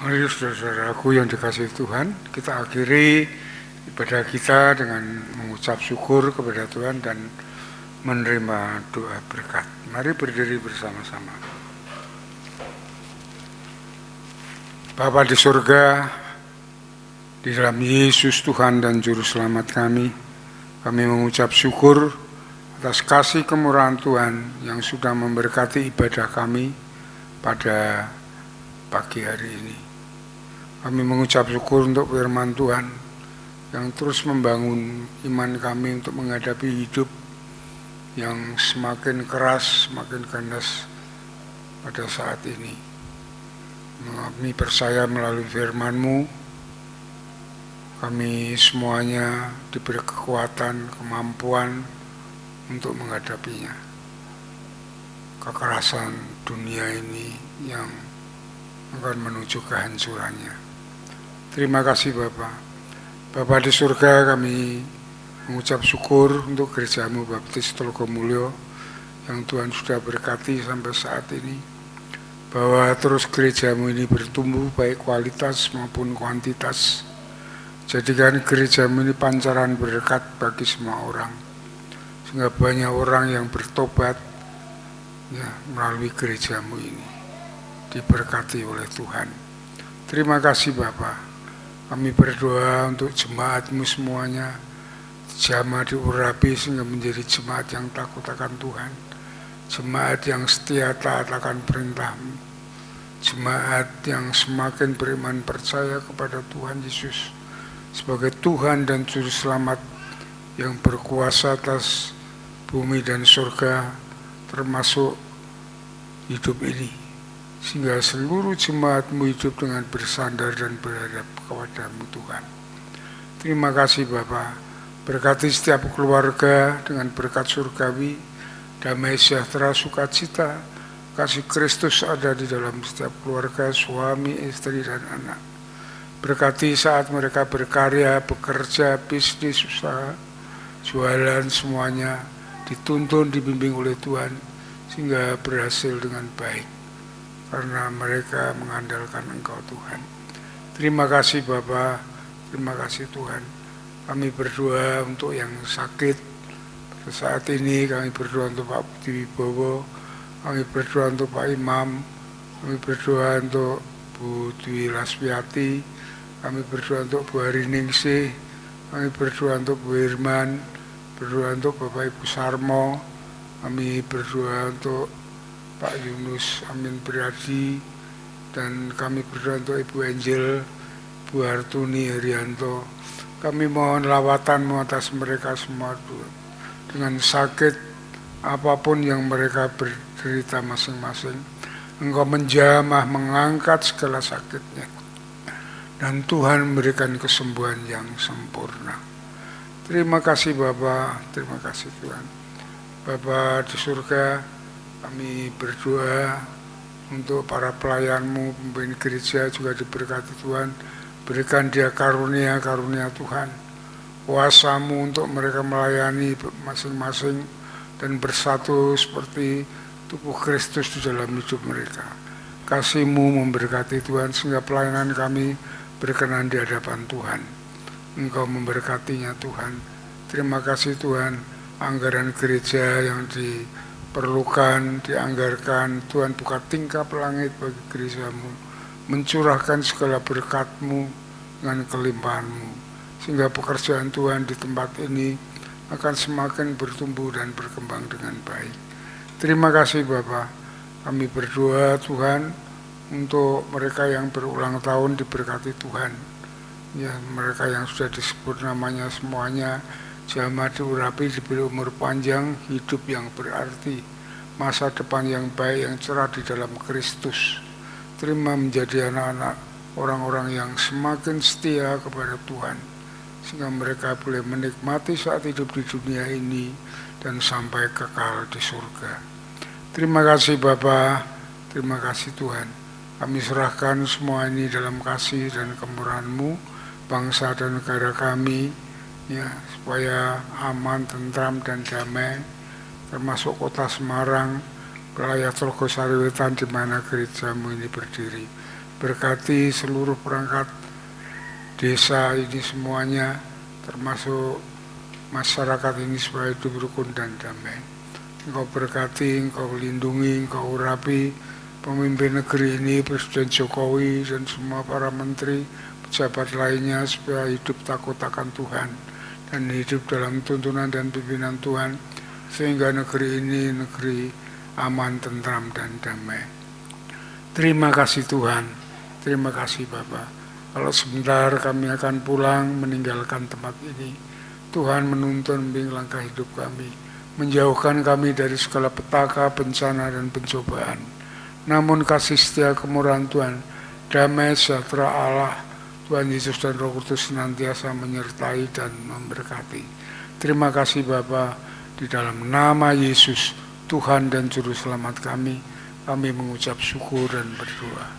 Mari saudara-saudaraku yang dikasihi Tuhan, kita akhiri ibadah kita dengan mengucap syukur kepada Tuhan dan menerima doa berkat. Mari berdiri bersama-sama. Bapa di surga, di dalam Yesus Tuhan dan Juru Selamat kami mengucap syukur atas kasih kemurahan Tuhan yang sudah memberkati ibadah kami pada pagi hari ini. Kami mengucap syukur untuk firman Tuhan yang terus membangun iman kami untuk menghadapi hidup yang semakin keras, semakin ganas pada saat ini. Kami percaya melalui firman-Mu, kami semuanya diberi kekuatan, kemampuan untuk menghadapinya. Kekerasan dunia ini yang akan menuju kehancurannya. Terima kasih Bapak. Bapa di surga, kami mengucap syukur untuk gereja-Mu Baptis Telogomulyo yang Tuhan sudah berkati sampai saat ini, bahwa terus gereja-Mu ini bertumbuh baik kualitas maupun kuantitas. Jadikan gereja-Mu ini pancaran berkat bagi semua orang, sehingga banyak orang yang bertobat ya, melalui gereja-Mu ini, diberkati oleh Tuhan. Terima kasih Bapak. Kami berdoa untuk jemaat-Mu semuanya, jamaah diurapi sehingga menjadi jemaat yang takut akan Tuhan, jemaat yang setia taat akan perintah-Mu, jemaat yang semakin beriman percaya kepada Tuhan Yesus sebagai Tuhan dan Juru Selamat yang berkuasa atas bumi dan surga, termasuk hidup ini. Sehingga seluruh jemaat-Mu hidup dengan bersandar dan berharap kepada-Mu Tuhan. Terima kasih Bapa. Berkati setiap keluarga dengan berkat surgawi, damai sejahtera, sukacita, kasih Kristus ada di dalam setiap keluarga, suami, istri, dan anak. Berkati saat mereka berkarya, bekerja, bisnis, usaha, jualan, semuanya dituntun, dibimbing oleh Tuhan, sehingga berhasil dengan baik, karena mereka mengandalkan Engkau Tuhan. Terima kasih Bapa, terima kasih Tuhan. Kami berdoa untuk yang sakit. Pada saat ini kami berdoa untuk Pak Budi Wibowo, kami berdoa untuk Pak Imam, kami berdoa untuk Bu Dwi Laswiati, kami berdoa untuk Bu Hariningsih, kami berdoa untuk Bu Irman, berdoa untuk Bapak Ibu Sarmo, kami berdoa untuk Pak Yunus Amin Priadi, dan kami berdoa untuk Ibu Angel, Bu Hartuni Herianto. Kami mohon lawatan-Mu atas mereka semua Tuhan. Dengan sakit apapun yang mereka berderita masing-masing, Engkau menjamah, mengangkat segala sakitnya, dan Tuhan memberikan kesembuhan yang sempurna. Terima kasih Bapa, terima kasih Tuhan. Bapa di surga, kami berdoa untuk para pelayan-Mu, pemimpin gereja juga diberkati Tuhan. Berikan dia karunia Tuhan, kuasa-Mu untuk mereka melayani masing-masing dan bersatu seperti tubuh Kristus di dalam hidup mereka. Kasih-Mu memberkati Tuhan, sehingga pelayanan kami berkenan di hadapan Tuhan. Engkau memberkatinya Tuhan. Terima kasih Tuhan, anggaran gereja yang diperlukan, dianggarkan, Tuhan buka tingkap langit bagi gereja-Mu, mencurahkan segala berkat-Mu dengan kelimpahan-Mu, sehingga pekerjaan Tuhan di tempat ini akan semakin bertumbuh dan berkembang dengan baik. Terima kasih Bapa. Kami berdoa Tuhan untuk mereka yang berulang tahun, diberkati Tuhan. Ya, mereka yang sudah disebut namanya semuanya, jamaah diurapi, diberi umur panjang, hidup yang berarti, masa depan yang baik, yang cerah di dalam Kristus. Terima menjadi anak-anak orang-orang yang semakin setia kepada Tuhan, sehingga mereka boleh menikmati saat hidup di dunia ini dan sampai kekal di surga. Terima kasih Bapa, terima kasih Tuhan. Kami serahkan semua ini dalam kasih dan kemurahan-Mu, bangsa dan negara kami, ya, supaya aman, tentram, dan damai, termasuk kota Semarang, wilayah Trogosari Wetan di mana gereja-Mu ini berdiri. Berkati seluruh perangkat desa ini semuanya, termasuk masyarakat ini supaya hidup rukun dan damai. Engkau berkati, Engkau lindungi, Engkau urapi pemimpin negeri ini, Presiden Jokowi dan semua para menteri, pejabat lainnya, supaya hidup takut akan Tuhan dan hidup dalam tuntunan dan pimpinan Tuhan, sehingga negeri ini negeri aman, tentram, dan damai. Terima kasih Tuhan, terima kasih Bapa. Kalau sebentar kami akan pulang meninggalkan tempat ini, Tuhan menuntun bimbing langkah hidup kami, menjauhkan kami dari segala petaka, bencana, dan pencobaan. Namun kasih setia kemurahan Tuhan, damai sejahtera Allah, Tuhan Yesus dan Roh Kudus senantiasa menyertai dan memberkati. Terima kasih Bapa, di dalam nama Yesus, Tuhan dan Juru Selamat kami mengucap syukur dan berdoa.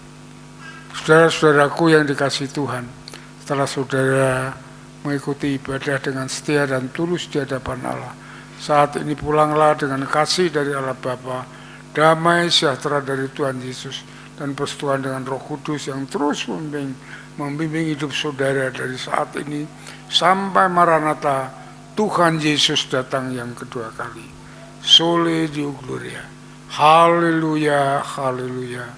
Saudara-saudaraku yang dikasihi Tuhan, setelah saudara mengikuti ibadah dengan setia dan tulus di hadapan Allah, saat ini pulanglah dengan kasih dari Allah Bapa, damai sejahtera dari Tuhan Yesus, dan persekutuan dengan Roh Kudus yang terus membimbing hidup saudara dari saat ini sampai Maranatha, Tuhan Yesus datang yang kedua kali. Soli Deo Gloria. Haleluya, haleluya.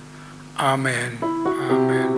Amin. Amin.